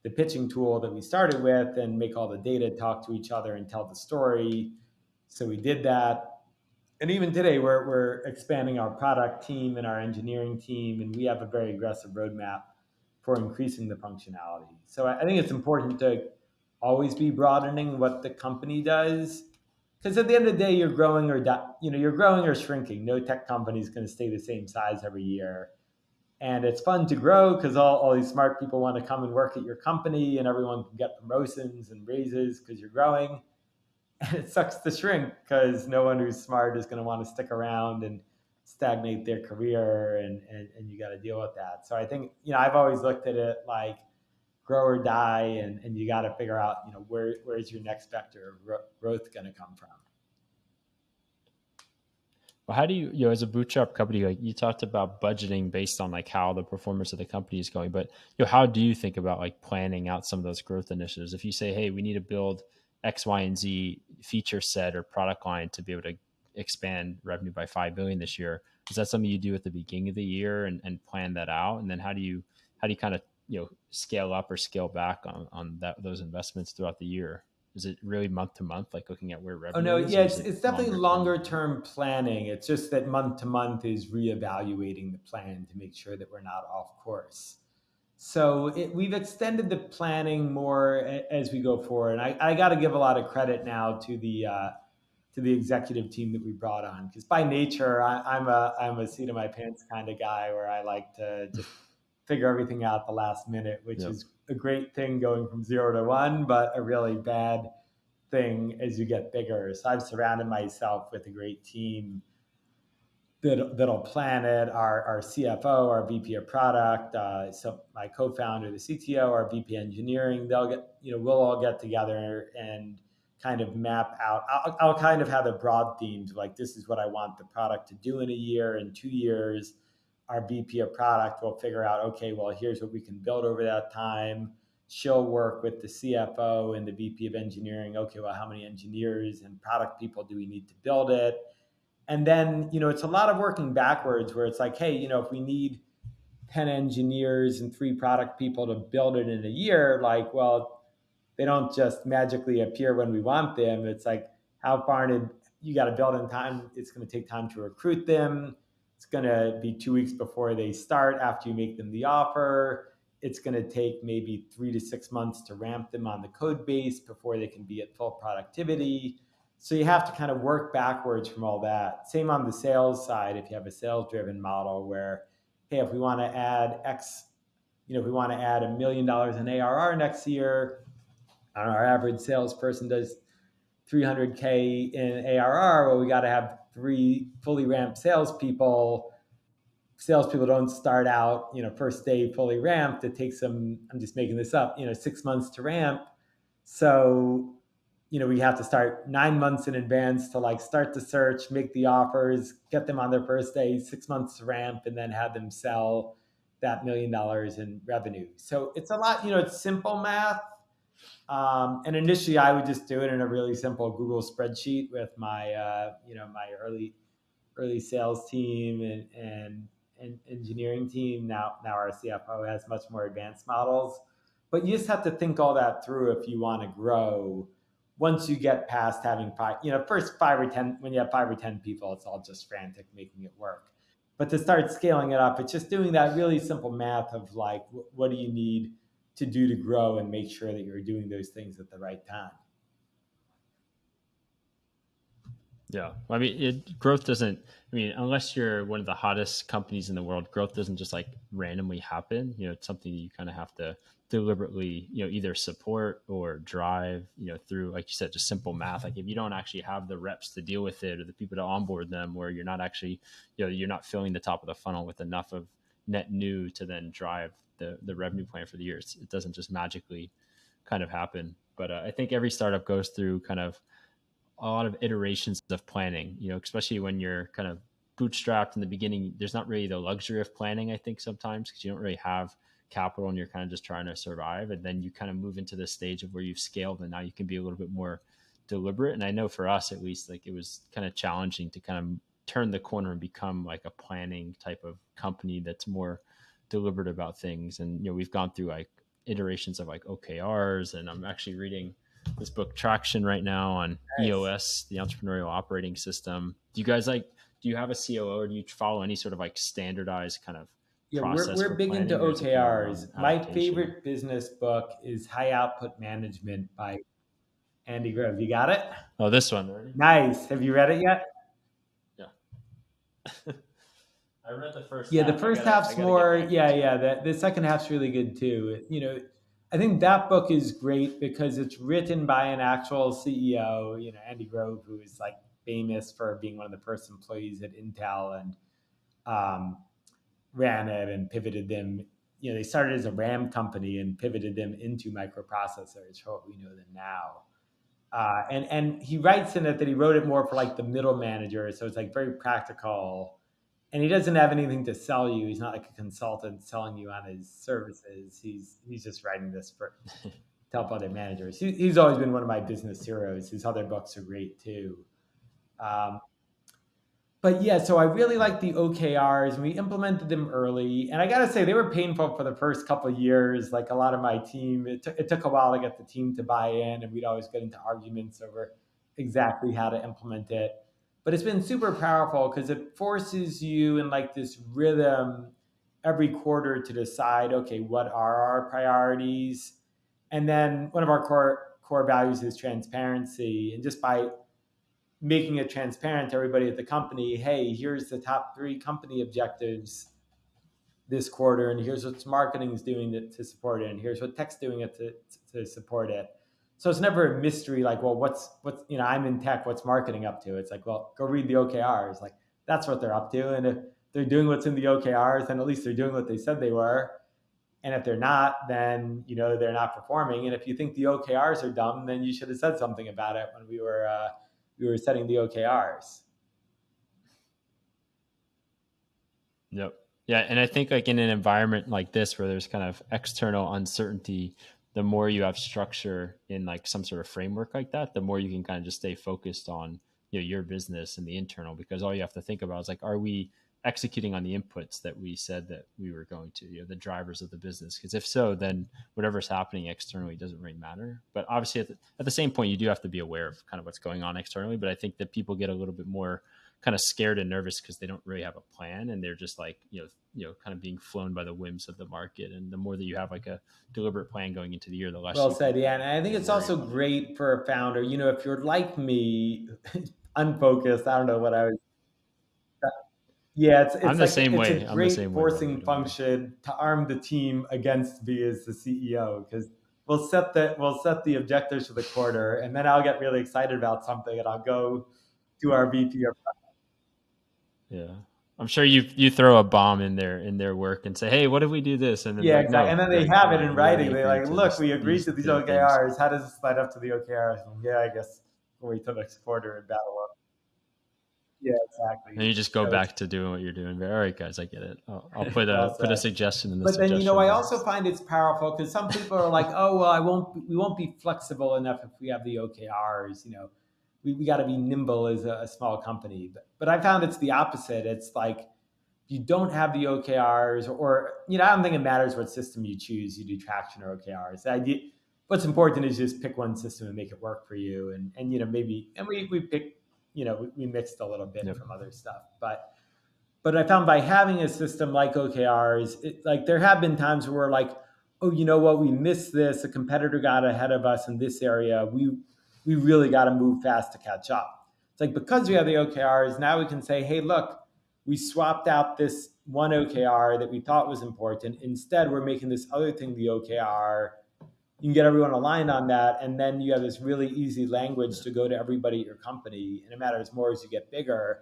the pitching tool that we started with and make all the data talk to each other and tell the story. So we did that. And even today, we're expanding our product team and our engineering team, and we have a very aggressive roadmap for increasing the functionality. So I think it's important to always be broadening what the company does, because at the end of the day, you're growing or you're growing or shrinking. No tech company is going to stay the same size every year. And it's fun to grow because all these smart people want to come and work at your company, and everyone can get promotions and raises because you're growing. And it sucks to shrink because no one who's smart is going to want to stick around and stagnate their career, and you got to deal with that. So I think, I've always looked at it like grow or die, and you got to figure out, where's your next vector of growth going to come from. Well, how do you as a bootstrap company, like you talked about budgeting based on like how the performance of the company is going, but how do you think about like planning out some of those growth initiatives? If you say, hey, we need to build X, Y, and Z feature set or product line to be able to expand revenue by 5 billion this year, is that something you do at the beginning of the year and plan that out? And then how do you kind of scale up or scale back on those investments throughout the year? Is it really month to month, like looking at where Oh revenue no, is, yeah, or is it's it it's definitely longer term? longer term planning. It's just that month to month is reevaluating the plan to make sure that we're not off course. So we've extended the planning more as we go forward. And I got to give a lot of credit now to the executive team that we brought on, because by nature I'm a seat of my pants kind of guy, where I like to just figure everything out the last minute, which Yep. is a great thing going from 0 to 1, but a really bad thing as you get bigger. So I've surrounded myself with a great team that'll plan it. Our CFO, our VP of product, so my co-founder, the CTO, our VP engineering, we'll all get together and kind of map out. I'll kind of have the broad themes, like this is what I want the product to do in a year, in 2 years. Our VP of product will figure out, okay, well, here's what we can build over that time. She'll work with the CFO and the VP of engineering. Okay, well, how many engineers and product people do we need to build it? And then, it's a lot of working backwards where it's like, hey, if we need 10 engineers and 3 product people to build it in a year, like, well, they don't just magically appear when we want them. It's like, how far did you got to build in time? It's going to take time to recruit them. It's going to be 2 weeks before they start after you make them the offer. It's going to take maybe 3 to 6 months to ramp them on the code base before they can be at full productivity. So you have to kind of work backwards from all that. Same on the sales side. If you have a sales driven model where, hey, if we want to add X, if we want to add $1 million in ARR next year, our average salesperson does 300K in ARR. Well, we got to have 3 fully ramped salespeople. Salespeople don't start out, first day fully ramped. It takes them, I'm just making this up, 6 months to ramp. So, we have to start 9 months in advance to like start the search, make the offers, get them on their first day, 6 months to ramp, and then have them sell that $1 million in revenue. So it's a lot, it's simple math. And initially, I would just do it in a really simple Google spreadsheet with my, my early sales team and engineering team. Now our CFO has much more advanced models, but you just have to think all that through if you want to grow. Once you get past having first 5 or 10, when you have 5 or 10 people, it's all just frantic making it work. But to start scaling it up, it's just doing that really simple math of like, what do you need to do to grow and make sure that you're doing those things at the right time. Yeah. I mean, growth doesn't, I mean, unless you're one of the hottest companies in the world, growth doesn't just like randomly happen. It's something you kind of have to deliberately, either support or drive, through, like you said, just simple math. Like if you don't actually have the reps to deal with it or the people to onboard them, or you're not actually, you're not filling the top of the funnel with enough of net new to then drive the revenue plan for the year. It doesn't just magically kind of happen. But I think every startup goes through kind of a lot of iterations of planning, especially when you're kind of bootstrapped in the beginning. There's not really the luxury of planning, I think, sometimes, because you don't really have capital and you're kind of just trying to survive. And then you kind of move into this stage of where you've scaled and now you can be a little bit more deliberate. And I know for us, at least, like it was kind of challenging to kind of turn the corner and become like a planning type of company that's more deliberate about things. And, we've gone through like iterations of like OKRs, and I'm actually reading this book Traction right now on Nice. EOS, the entrepreneurial operating system. Do you have a COO, or do you follow any sort of like standardized kind of Yeah, we're, process for we're big into planning, or is it more OKRs. around My adaptation? favorite business book is High Output Management by Andy Grove. You got it? Oh, this one already? Nice. Have you read it yet? Yeah. I read the first Yeah, the half. first I half's gotta get more, back yeah, into it. yeah. The second half's really good too. I think that book is great because it's written by an actual CEO, Andy Grove, who is like famous for being one of the first employees at Intel and um, ran it and pivoted them. They started as a RAM company and pivoted them into microprocessors for what we know them now. And he writes in it that he wrote it more for like the middle manager, so it's like very practical. And he doesn't have anything to sell you. He's not like a consultant selling you on his services. He's just writing this for to help other managers. He's always been one of my business heroes. His other books are great too. Um, but yeah, so I really like the OKRs, and we implemented them early. And I gotta say, they were painful for the first couple of years. Like a lot of my team, it took a while to get the team to buy in, and we'd always get into arguments over exactly how to implement it. But it's been super powerful because it forces you in like this rhythm every quarter to decide, okay, what are our priorities? And then one of our core values is transparency, and just by making it transparent to everybody at the company, hey, here's the top 3 company objectives this quarter, and here's what marketing is doing to support it, and here's what tech's doing it to support it. So it's never a mystery like, well, what's I'm in tech, what's marketing up to? It's like, well, go read the OKRs. Like that's what they're up to, and if they're doing what's in the OKRs, then at least they're doing what they said they were. And if they're not, then they're not performing. And if you think the OKRs are dumb, then you should have said something about it when we were setting the OKRs. Yep. Yeah, and I think like in an environment like this where there's kind of external uncertainty, the more you have structure in like some sort of framework like that, the more you can kind of just stay focused on your business and the internal, because all you have to think about is like, are we executing on the inputs that we said that we were going to, the drivers of the business? Because if so, then whatever's happening externally doesn't really matter. But obviously at the same point, you do have to be aware of kind of what's going on externally. But I think that people get a little bit more kind of scared and nervous because they don't really have a plan, and they're just like kind of being flown by the whims of the market. And the more that you have like a deliberate plan going into the year, the less Well you said, can yeah. And I think it's worry also about it. great for a founder. If you're like me, unfocused, I don't know what I was. Yeah, it's I'm it's the like same it's a way. I'm the great same way, by the way. forcing Don't worry. function to arm the team against me as the CEO, because we'll set the objectives for the quarter, and then I'll get really excited about something, and I'll go to our VP of. Yeah, I'm sure you throw a bomb in their work and say, hey, what if we do this? And then Yeah, like, exactly. no, And then they Greg, have it in we already writing. They agreed like, to look, this we agreed these to these the things. OKRs. How does this slide up to the OKRs? And yeah, I guess we'll wait till next quarter and battle up. Yeah, And exactly. you just go It's back to doing what you're doing. But all right, guys, I get it. I'll put well a said. suggestion in the But then, suggestion I also box. find it's powerful because some people are like, oh, well, we won't be flexible enough if we have the OKRs. We got to be nimble as a small company. But I found it's the opposite. It's like, if you don't have the OKRs, or, I don't think it matters what system you choose. You do traction or OKRs. The idea, what's important is just pick one system and make it work for you. And maybe, and we picked, we mixed a little bit Yep. from other stuff. But I found by having a system like OKRs, like there have been times where we're like, oh, you know what, we missed this. A competitor got ahead of us in this area. We really got to move fast to catch up. It's like, because we have the OKRs, now we can say, hey, look, we swapped out this one OKR that we thought was important. Instead, we're making this other thing the OKR. You can get everyone aligned on that, and then you have this really easy language to go to everybody at your company, and it matters more as you get bigger.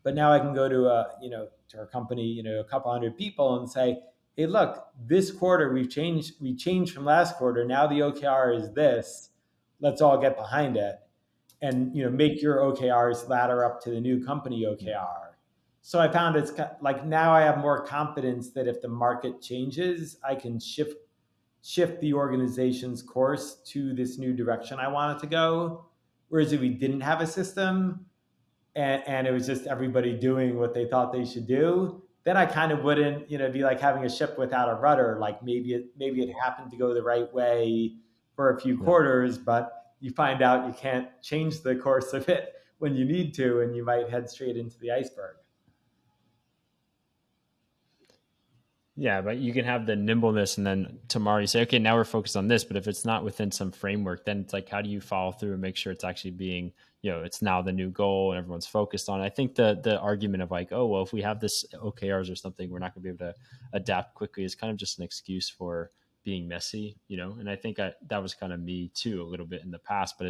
But now I can go to our company, a couple hundred people, and say, hey, look, this quarter we changed from last quarter. Now the OKR is this. Let's all get behind it, and make your OKRs ladder up to the new company OKR. So I found it's like, now I have more confidence that if the market changes, I can shift the organization's course to this new direction I want it to go. Whereas if we didn't have a system, and it was just everybody doing what they thought they should do, then I kind of wouldn't, be like having a ship without a rudder. Like, maybe it happened to go the right way for a few Yep. quarters, but you find out you can't change the course of it when you need to, and you might head straight into the iceberg. Yeah, but you can have the nimbleness, and then tomorrow you say, okay, now we're focused on this. But if it's not within some framework, then it's like, how do you follow through and make sure it's actually being, it's now the new goal and everyone's focused on it? I think the argument of like, oh, well, if we have this OKRs or something, we're not going to be able to adapt quickly is kind of just an excuse for being messy. And I think that was kind of me too a little bit in the past. But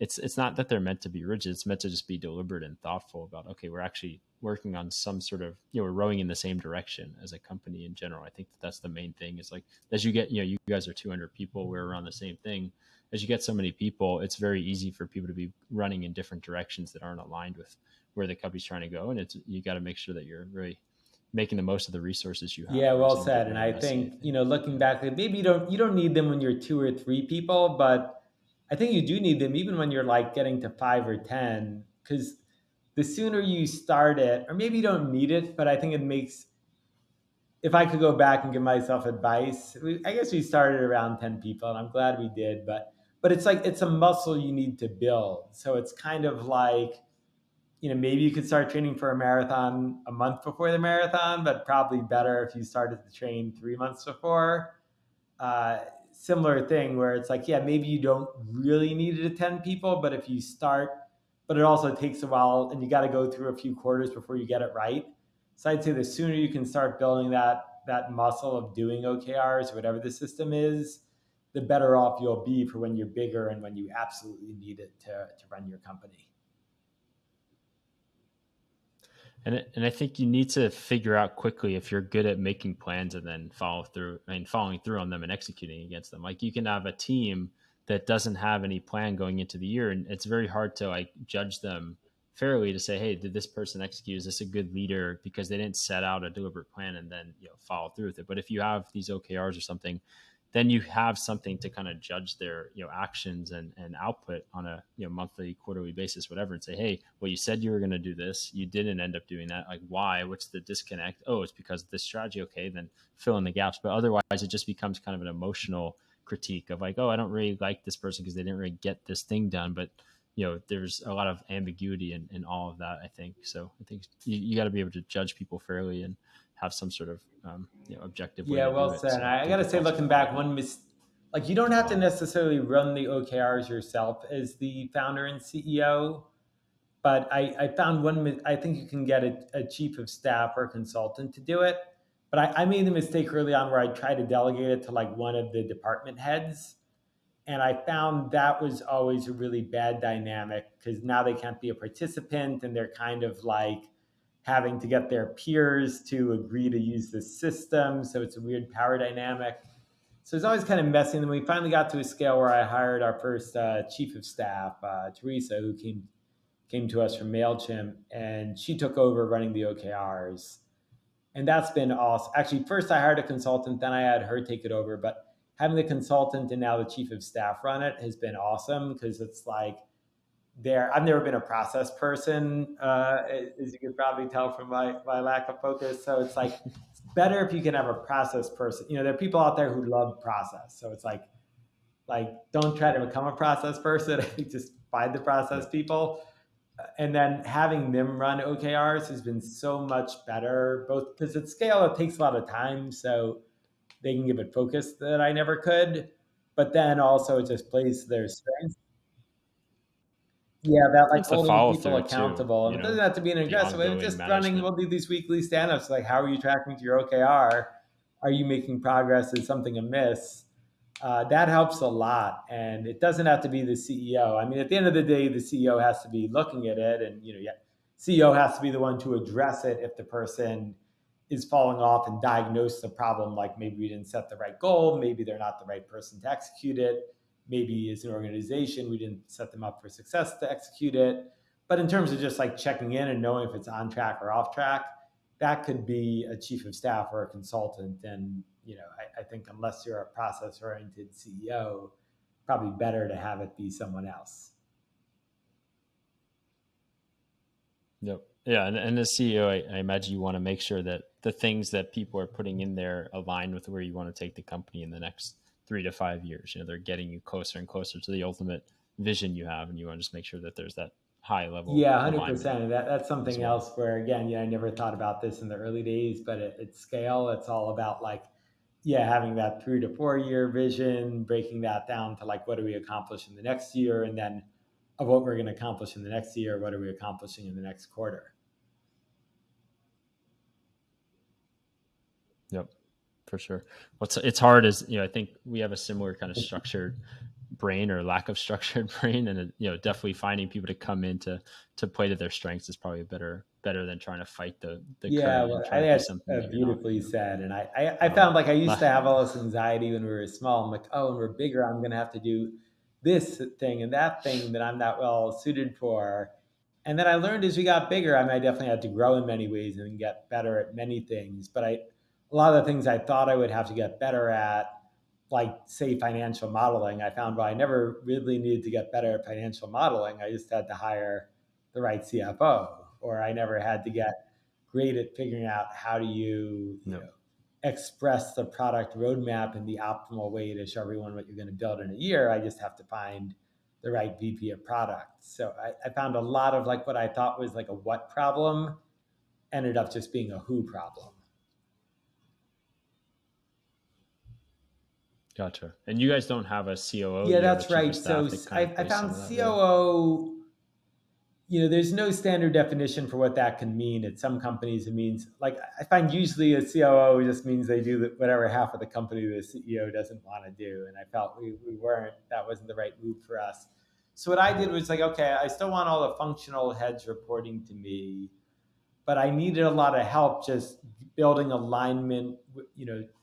it's not that they're meant to be rigid. It's meant to just be deliberate and thoughtful about, okay, we're actually working on some sort of, we're rowing in the same direction as a company in general. I think that's the main thing, is like, as you get, you guys are 200 people, we're around the same thing. As you get so many people, it's very easy for people to be running in different directions that aren't aligned with where the company's trying to go. And you got to make sure that you're really making the most of the resources you have, Yeah, or else well you can get said. And really I messy, I think, think. looking back, like, maybe you don't need them when you're two or three people, but I think you do need them even when you're like getting to 5 or 10, because the sooner you start it, or maybe you don't need it, but I think it makes, if I could go back and give myself advice, I guess we started around 10 people, and I'm glad we did, but it's like, it's a muscle you need to build. So it's kind of like, maybe you could start training for a marathon a month before the marathon, but probably better if you started to train 3 months before. Similar thing where it's like, yeah, maybe you don't really need to attend people, but if you start, but it also takes a while, and you got to go through a few quarters before you get it right. So I'd say the sooner you can start building that muscle of doing OKRs, whatever the system is, the better off you'll be for when you're bigger and when you absolutely need it to run your company. And I think you need to figure out quickly if you're good at making plans and then following through on them and executing against them. Like you can have a team that doesn't have any plan going into the year, and it's very hard to like judge them fairly to say, hey, did this person execute? Is this a good leader? Because they didn't set out a deliberate plan and then follow through with it. But if you have these OKRs or something, then you have something to kind of judge their actions and output on a monthly, quarterly basis, whatever, and say, hey, well, you said you were going to do this, you didn't end up doing that. Like, why? What's the disconnect? Oh, it's because of this strategy. Okay, then fill in the gaps. But otherwise, it just becomes kind of an emotional critique of like, oh, I don't really like this person because they didn't really get this thing done. But there's a lot of ambiguity in all of that, I think. So I think you got to be able to judge people fairly and have some sort of objective way Yeah, to do well it. said. So I I think gotta it's say, also looking back, important like you don't as have to well. necessarily run the OKRs yourself as the founder and CEO, but I found I think you can get a chief of staff or a consultant to do it. But I made the mistake early on where I tried to delegate it to like one of the department heads. And I found that was always a really bad dynamic because now they can't be a participant and they're kind of like having to get their peers to agree to use the system. So it's a weird power dynamic. So it's always kind of messy. And then we finally got to a scale where I hired our first chief of staff, Teresa, who came to us from MailChimp, and she took over running the OKRs. And that's been awesome. Actually, first I hired a consultant, then I had her take it over. But having the consultant and now the chief of staff run it has been awesome because it's like I've never been a process person, as you could probably tell from my lack of focus. So it's like it's better if you can have a process person. There are people out there who love process. So it's like don't try to become a process person. I think just find the process Yep. people, and then having them run OKRs has been so much better, both because at scale it takes a lot of time, so they can give it focus that I never could, but then also it just plays to their strengths. Yeah, that like It's the holding follow people through too, accountable, and it doesn't have to be an the aggressive way. It's ongoing just running. management. We'll do these weekly stand-ups. Like, how are you tracking to your OKR? Are you making progress? Is something amiss? That helps a lot, and it doesn't have to be the CEO. I mean, at the end of the day, the CEO has to be looking at it, and yeah, CEO has to be the one to address it if the person is falling off and diagnose the problem. Like maybe we didn't set the right goal, maybe they're not the right person to execute it, maybe as an organization we didn't set them up for success to execute it. But in terms of just like checking in and knowing if it's on track or off track, that could be a chief of staff or a consultant. And I think unless you're a process oriented CEO, probably better to have it be someone else. Yep. Yeah, and as CEO, I imagine you want to make sure that the things that people are putting in there align with where you want to take the company in the next 3 to 5 years. They're getting you closer and closer to the ultimate vision you have, and you want to just make sure that there's that high level Yeah, alignment 100%. And that's as something well. else where, again, I never thought about this in the early days, but at scale, it's all about like, yeah, having that 3 to 4 year vision, breaking that down to like, what do we accomplish in the next year? And then of what we're going to accomplish in the next year, what are we accomplishing in the next quarter? Yep, for sure. It's hard as I think we have a similar kind of structured brain or lack of structured brain, and definitely finding people to come in to play to their strengths is probably better than trying to fight the Yeah, current and well, try I to think be that's something that you're not. beautifully said. And I Um, found like I used la- to have all this anxiety when we were small. I'm like, oh, when we're bigger, I'm going to have to do this thing and that thing that I'm not well suited for. And then I learned as we got bigger, I mean, I definitely had to grow in many ways and get better at many things. But a lot of the things I thought I would have to get better at, like say financial modeling, I found, well, I never really needed to get better at financial modeling. I just had to hire the right CFO, or I never had to get great at figuring out how do you no, express the product roadmap in the optimal way to show everyone what you're going to build in a year. I just have to find the right VP of product. So I found a lot of like what I thought was like a what problem ended up just being a who problem. gotcha. And you guys don't have a COO; Yeah, you have a that's chief of right. So staff that kind of I plays some found of that role. COO, there's no standard definition for what that can mean. At some companies, it means like I find usually a COO just means they do whatever half of the company the CEO doesn't want to do. And I felt we weren't, that wasn't the right move for us. So what I did was like, okay, I still want all the functional heads reporting to me, but I needed a lot of help just building alignment,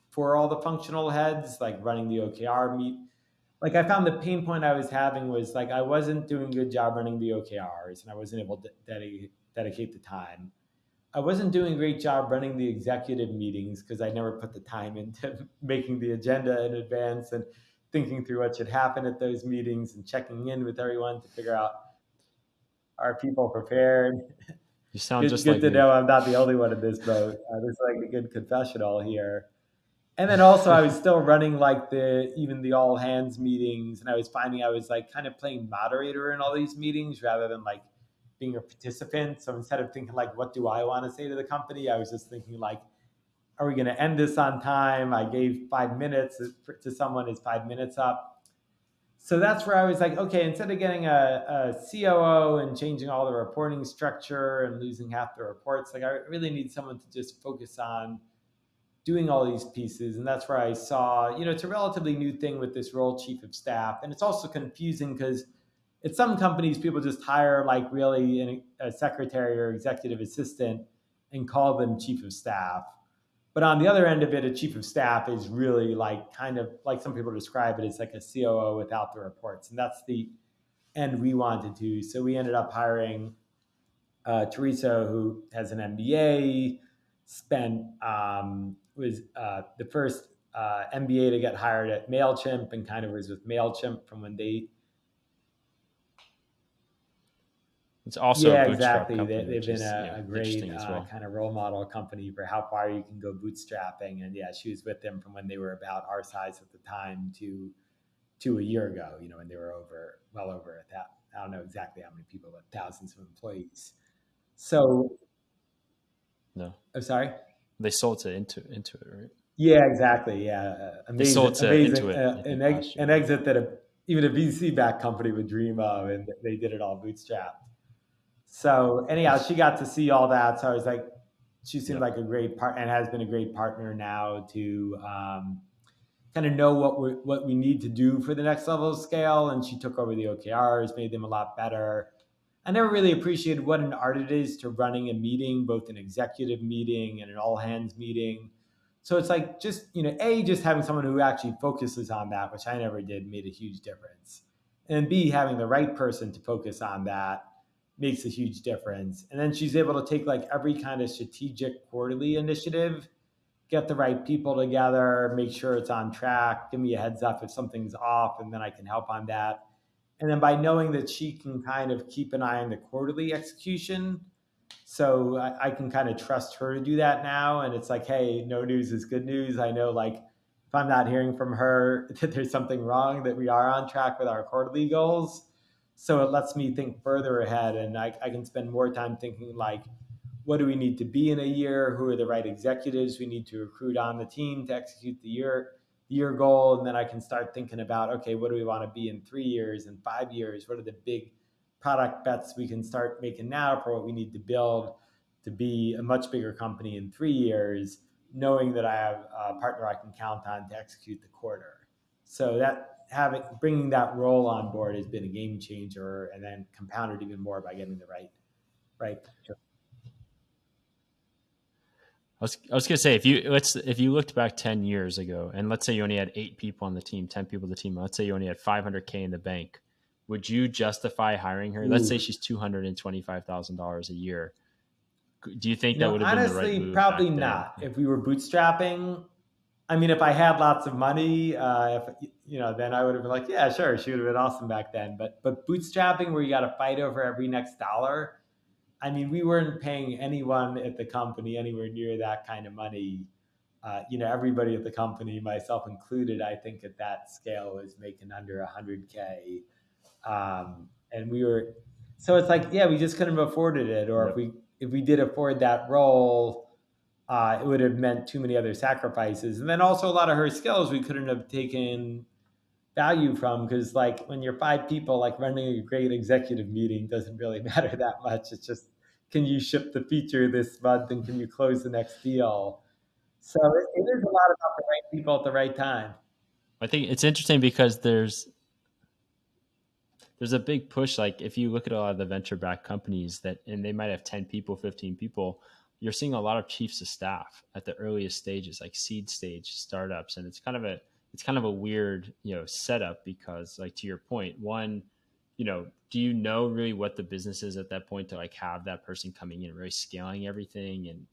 for all the functional heads, like running the OKR meet. Like I found the pain point I was having was like I wasn't doing a good job running the OKRs, and I wasn't able to dedicate the time. I wasn't doing a great job running the executive meetings because I never put the time into making the agenda in advance and thinking through what should happen at those meetings and checking in with everyone to figure out, are people prepared? You sound Good, just good like to me. know I'm not the only one in this boat. This is like a good confessional here. And then also I was still running like the all hands meetings, and I was finding I was like kind of playing moderator in all these meetings rather than like being a participant. So instead of thinking like what do I want to say to the company, I was just thinking like, are we going to end this on time? I gave 5 minutes to someone. Is 5 minutes up? So that's where I was like, okay, instead of getting a COO and changing all the reporting structure and losing half the reports, like I really need someone to just focus on doing all these pieces. And that's where I saw, it's a relatively new thing with this role, chief of staff. And it's also confusing because at some companies, people just hire like really a secretary or executive assistant and call them chief of staff. But on the other end of it, a chief of staff is really like kind of like some people describe it as like a COO without the reports. And that's the end we wanted to. So we ended up hiring Teresa, who has an MBA, was the first MBA to get hired at MailChimp, and kind of was with MailChimp from when they. It's also a Yeah, bootstrap exactly. company, They've which been is a great interesting as well. kind of role model company for how far you can go bootstrapping. And yeah, she was with them from when they were about our size at the time to a year ago, when they were well over at that. I don't know exactly how many people, but thousands of employees. So, No, I'm sorry. they sold to Intuit, right? Yeah, exactly. Yeah, They sold amazing, to amazing. Intuit, I think, last An year. Yeah. exit that even a VC backed company would dream of, and they did it all bootstrapped. So anyhow, she got to see all that. So I was like, she seemed Yep. like a great part, and has been a great partner now to kind of know what we need to do for the next level of scale. And she took over the OKRs, made them a lot better. I never really appreciated what an art it is to running a meeting, both an executive meeting and an all hands meeting. So it's like just, just having someone who actually focuses on that, which I never did, made a huge difference. And B, having the right person to focus on that makes a huge difference. And then she's able to take like every kind of strategic quarterly initiative, get the right people together, make sure it's on track, give me a heads up if something's off, and then I can help on that. And then by knowing that she can kind of keep an eye on the quarterly execution, so I can kind of trust her to do that now. And it's like, hey, no news is good news. I know, like, if I'm not hearing from her that there's something wrong, that we are on track with our quarterly goals. So it lets me think further ahead, and I can spend more time thinking like, what do we need to be in a year? Who are the right executives we need to recruit on the team to execute the year goal? And then I can start thinking about, okay, what do we want to be in 3 years and 5 years? What are the big product bets we can start making now for what we need to build to be a much bigger company in 3 years, knowing that I have a partner I can count on to execute the quarter. So that bringing that role on board has been a game changer, and then compounded even more by getting the right. I was gonna say, if you looked back 10 years ago, and let's say you only had 8 people on the team, 10 people on the team. Let's say you only had 500K in the bank. Would you justify hiring her? Let's say Ooh. she's $225,000 a year. Do you think that would have been the right Honestly, move probably back then? not. If we were bootstrapping, I mean, if I had lots of money, then I would have been like, yeah, sure, she would have been awesome back then. But bootstrapping, where you got to fight over every next dollar, I mean, we weren't paying anyone at the company anywhere near that kind of money. Everybody at the company, myself included, I think at that scale was making under 100K. And we were, so it's like, yeah, we just couldn't have afforded it. Or if Yep. we did afford that role, it would have meant too many other sacrifices. And then also a lot of her skills we couldn't have taken value from, because like when you're 5 people, like running a great executive meeting doesn't really matter that much. It's just, can you ship the feature this month, and can you close the next deal? So it is a lot about the right people at the right time. I think it's interesting because there's a big push. Like if you look at a lot of the venture backed companies that, and they might have 10 people, 15 people, you're seeing a lot of chiefs of staff at the earliest stages, like seed stage startups. And it's kind of a weird, setup because, like, to your point, one, do you know really what the business is at that point to like have that person coming in, really scaling everything? And,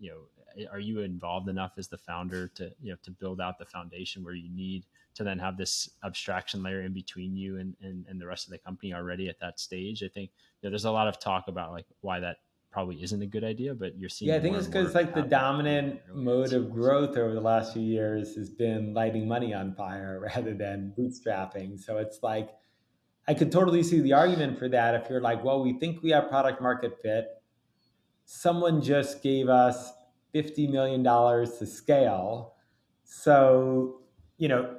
are you involved enough as the founder to, to build out the foundation where you need to then have this abstraction layer in between you and the rest of the company already at that stage? I think, there's a lot of talk about like why that probably isn't a good idea, but you're Yeah, seeing I think more it's and more because of it like the happening in dominant the early mode of stages. growth over the last few years has been lighting money on fire rather than bootstrapping. So it's like I could totally see the argument for that if you're like, well, we think we have product market fit. Someone just gave us $50 million to scale. So, you know,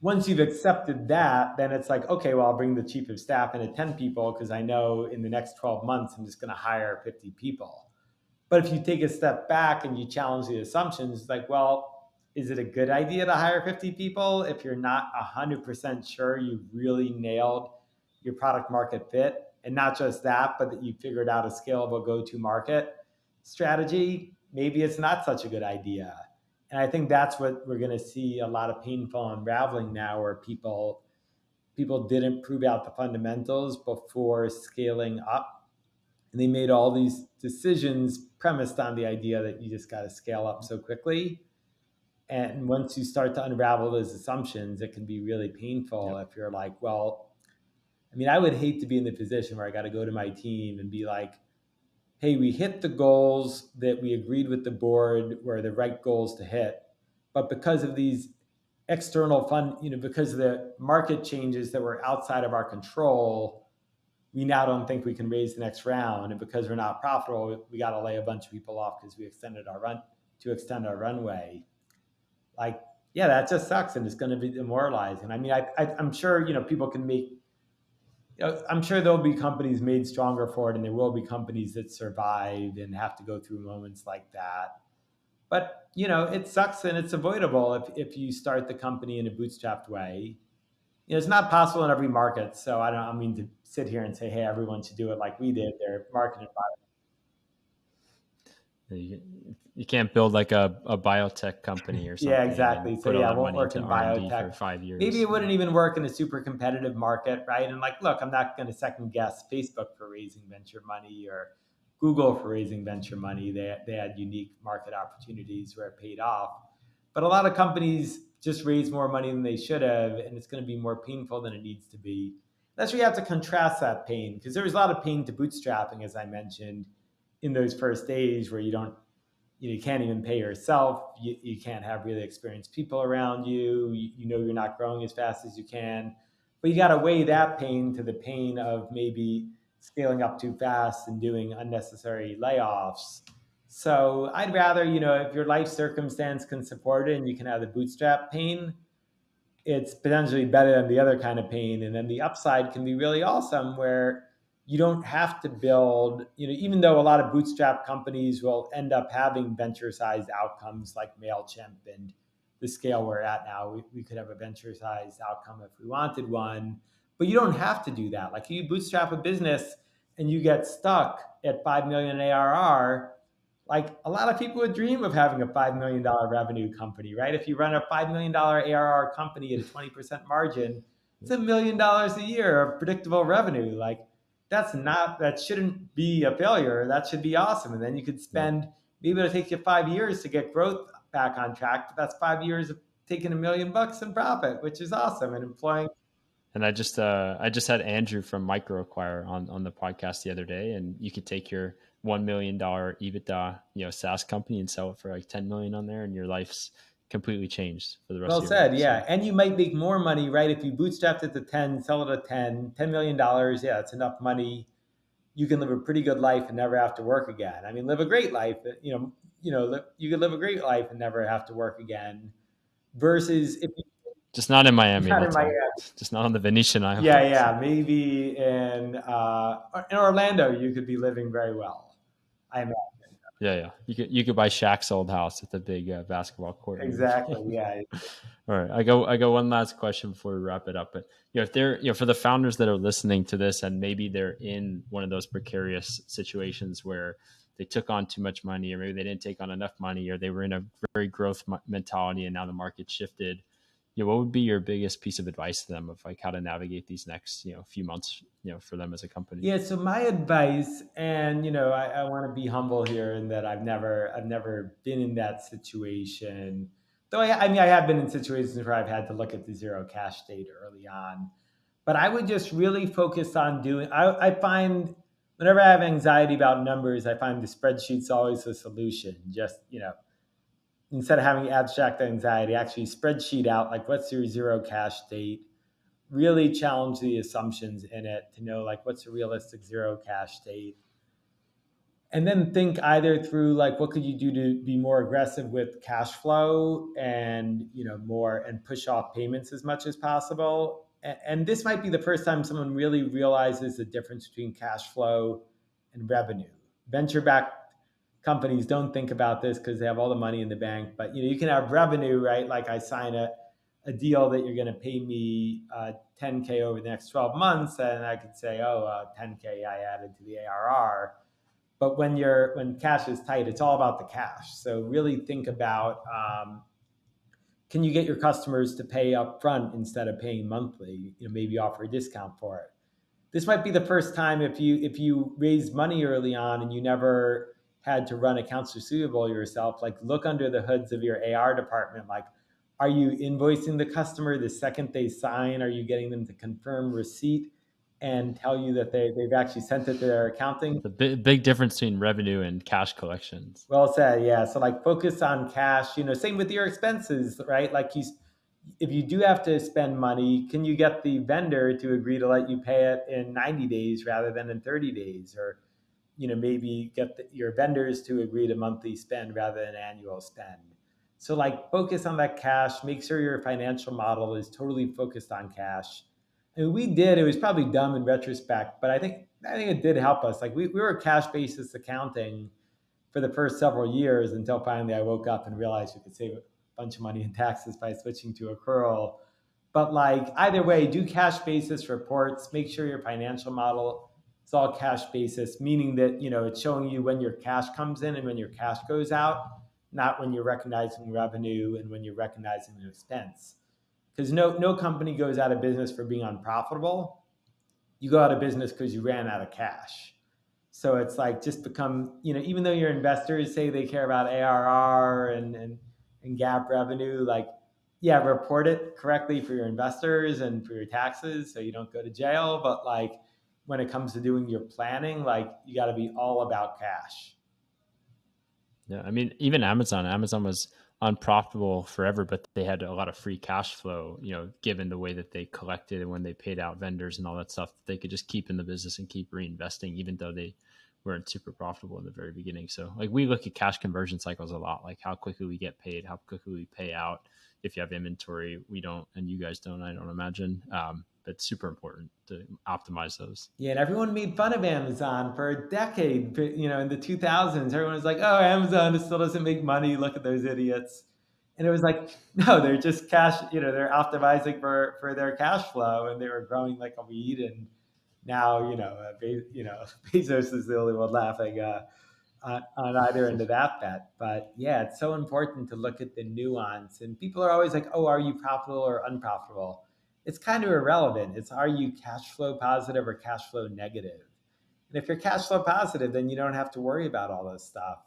once you've accepted that, then it's like, okay, well, I'll bring the chief of staff in at 10 people because I know in the next 12 months, I'm just going to hire 50 people. But if you take a step back and you challenge the assumptions, like, well, is it a good idea to hire 50 people if you're not 100% sure you've really nailed your product market fit? And not just that, but that you figured out a scalable go to market strategy. Maybe it's not such a good idea. And I think that's what we're going to see a lot of painful unraveling now, where people didn't prove out the fundamentals before scaling up, and they made all these decisions premised on the idea that you just got to scale up so quickly. And once you start to unravel those assumptions, it can be really painful Yep. if you're like, well, I mean, I would hate to be in the position where I got to go to my team and be like, hey, we hit the goals that we agreed with the board were the right goals to hit. But because of these external fund, because of the market changes that were outside of our control, we now don't think we can raise the next round. And because we're not profitable, we got to lay a bunch of people off because we extended our run to extend our runway. Like, yeah, that just sucks, and it's going to be demoralizing. I mean, I'm sure people can make. I'm sure there'll be companies made stronger for it, and there will be companies that survive and have to go through moments like that. But it sucks, and it's avoidable if you start the company in a bootstrapped way. It's not possible in every market. So I mean to sit here and say, hey, everyone should do it like we did. Their market environment. You can't build like a biotech company or Yeah, something exactly. and So put all yeah, it that won't money work into in R&D for biotech. Maybe 5 years. it wouldn't even work in a super competitive market, right? And like, look, I'm not going to second guess Facebook for raising venture money or Google for raising venture money. They had unique market opportunities where it paid off. But a lot of companies just raise more money than they should have, and it's going to be more painful than it needs to be. That's where you have to contrast that pain, because there was a lot of pain to bootstrapping, as I mentioned, in those first days where you can't even pay yourself. You can't have really experienced people around you. You know you're not growing as fast as you can. But you got to weigh that pain to the pain of maybe scaling up too fast and doing unnecessary layoffs. So I'd rather, if your life circumstance can support it and you can have the bootstrap pain, it's potentially better than the other kind of pain. And then the upside can be really awesome, where you don't have to build, even though a lot of bootstrap companies will end up having venture sized outcomes like MailChimp and the scale we're at now, we could have a venture sized outcome if we wanted one, but you don't have to do that. Like, you bootstrap a business and you get stuck at 5 million ARR, like, a lot of people would dream of having a $5 million revenue company, right? If you run a $5 million ARR company at a 20% margin, it's $1 million a year of predictable revenue. Like, that shouldn't be a failure. That should be awesome. And then you could Yep. spend, maybe it'll take you 5 years to get growth back on track, but that's 5 years of taking $1 million in profit, which is awesome, and employing. And I just had Andrew from MicroAcquire on the podcast the other day, and you could take your $1 million EBITDA SaaS company and sell it for like 10 million on there, and your life's completely changed for the rest Well of your life. said, So yeah. And you might make more money, right? If you bootstrapped it to 10, sell it at $10 million, yeah, it's enough money. You can live a pretty good life and never have to work again. I mean, live a great life. You could live a great life and never have to work again. Versus if just not in you're Miami, not in let's my, say. Just not on the Venetian yeah, Islands. yeah, maybe in Orlando, you could be living very well, I imagine. Yeah, yeah. You could buy Shaq's old house with a big basketball court and Exactly. everything. Yeah. All right, I go one last question before we wrap it up. But if they're for the founders that are listening to this and maybe they're in one of those precarious situations where they took on too much money, or maybe they didn't take on enough money, or they were in a very growth mentality and now the market shifted. What would be your biggest piece of advice to them of like how to navigate these next few months for them as a company? Yeah, so my advice, and I want to be humble here in that I've never been in that situation. Though I mean, I have been in situations where I've had to look at the zero cash data early on. But I would just really focus on doing. I find whenever I have anxiety about numbers, I find the spreadsheet's always a solution. Just instead of having abstract anxiety, actually spreadsheet out like what's your zero cash date, really challenge the assumptions in it to know like what's a realistic zero cash state, and then think either through like what could you do to be more aggressive with cash flow and more and push off payments as much as possible. And this might be the first time someone really realizes the difference between cash flow and revenue. Venture backed companies don't think about this because they have all the money in the bank, but you can have revenue, right? Like I sign a deal that you're going to pay me 10K over the next 12 months, and I could say, oh, 10K I added to the ARR. But when cash is tight, it's all about the cash. So really think about, can you get your customers to pay up front instead of paying monthly? Maybe offer a discount for it. This might be the first time if you raised money early on and you never had to run accounts receivable yourself, like look under the hoods of your AR department. Like, are you invoicing the customer the second they sign? Are you getting them to confirm receipt and tell you that they've actually sent it to their accounting? The big difference between revenue and cash collections. Well said. Yeah. So like focus on cash, same with your expenses, right? Like if you do have to spend money, can you get the vendor to agree to let you pay it in 90 days rather than in 30 days? Or, maybe get your vendors to agree to monthly spend rather than annual spend. So like focus on that cash, make sure your financial model is totally focused on cash. And it was probably dumb in retrospect, but I think it did help us. Like we were cash basis accounting for the first several years until finally I woke up and realized you could save a bunch of money in taxes by switching to accrual. But like either way, do cash basis reports. Make sure your financial model is all cash basis, meaning that it's showing you when your cash comes in and when your cash goes out, not when you're recognizing revenue and when you're recognizing an expense. Because no company goes out of business for being unprofitable. You go out of business because you ran out of cash. So it's like just become, even though your investors say they care about ARR and GAAP revenue, like, yeah, report it correctly for your investors and for your taxes so you don't go to jail. But like when it comes to doing your planning, like you got to be all about cash. Yeah, I mean, even Amazon was unprofitable forever, but they had a lot of free cash flow, given the way that they collected and when they paid out vendors and all that stuff, they could just keep in the business and keep reinvesting, even though they weren't super profitable in the very beginning. So, like, we look at cash conversion cycles a lot, like how quickly we get paid, how quickly we pay out. If you have inventory, we don't, and you guys don't, I don't imagine. But it's super important to optimize those. Yeah, and everyone made fun of Amazon for a decade. In the 2000s, everyone was like, "Oh, Amazon still doesn't make money. Look at those idiots." And it was like, no, they're just cash. They're optimizing for their cash flow, and they were growing like a weed. And now, Bezos is the only one laughing on either end of that bet. But yeah, it's so important to look at the nuance. And people are always like, "Oh, are you profitable or unprofitable?" It's kind of irrelevant. It's, are you cash flow positive or cash flow negative? And if you're cash flow positive, then you don't have to worry about all this stuff.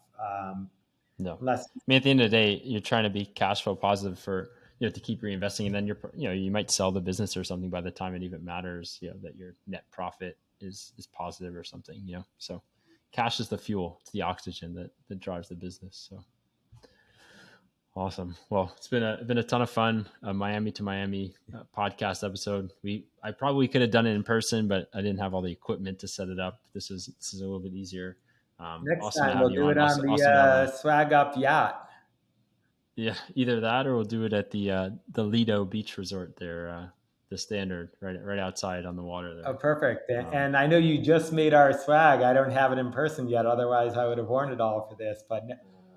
No, I Unless, mean, at the end of the day, you're trying to be cash flow positive for to keep reinvesting, and then you might sell the business or something by the time it even matters. That your net profit is positive or something. So cash is the fuel, it's the oxygen that drives the business. So awesome. Well, it's been a ton of fun. Miami to Miami podcast episode. I probably could have done it in person, but I didn't have all the equipment to set it up. This is a little bit easier. next Awesome to time have we'll you do it on. on Also, the awesome to have a swag up yacht. yeah, either that or we'll do it at the Lido Beach Resort there. the standard right outside on the water Oh, there. perfect. And I know you just made our swag. I don't have it in person yet. Otherwise, I would have worn it all for this. But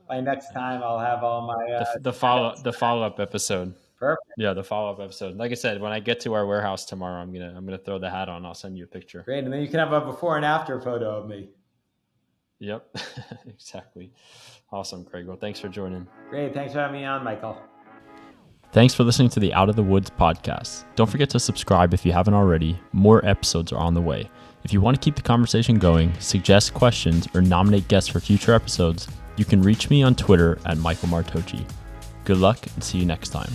by next time, I'll have all my The follow up episode. perfect. Yeah, the follow up episode. Like I said, when I get to our warehouse tomorrow, I'm gonna throw the hat on. I'll send you a picture. Great. And then you can have a before and after photo of me. Yep, exactly. Awesome, Craig. Well, thanks for joining. Great. Thanks for having me on, Michael. Thanks for listening to the Out of the Woods podcast. Don't forget to subscribe if you haven't already. More episodes are on the way. If you want to keep the conversation going, suggest questions, or nominate guests for future episodes, you can reach me on Twitter at Michael Martocci. Good luck and see you next time.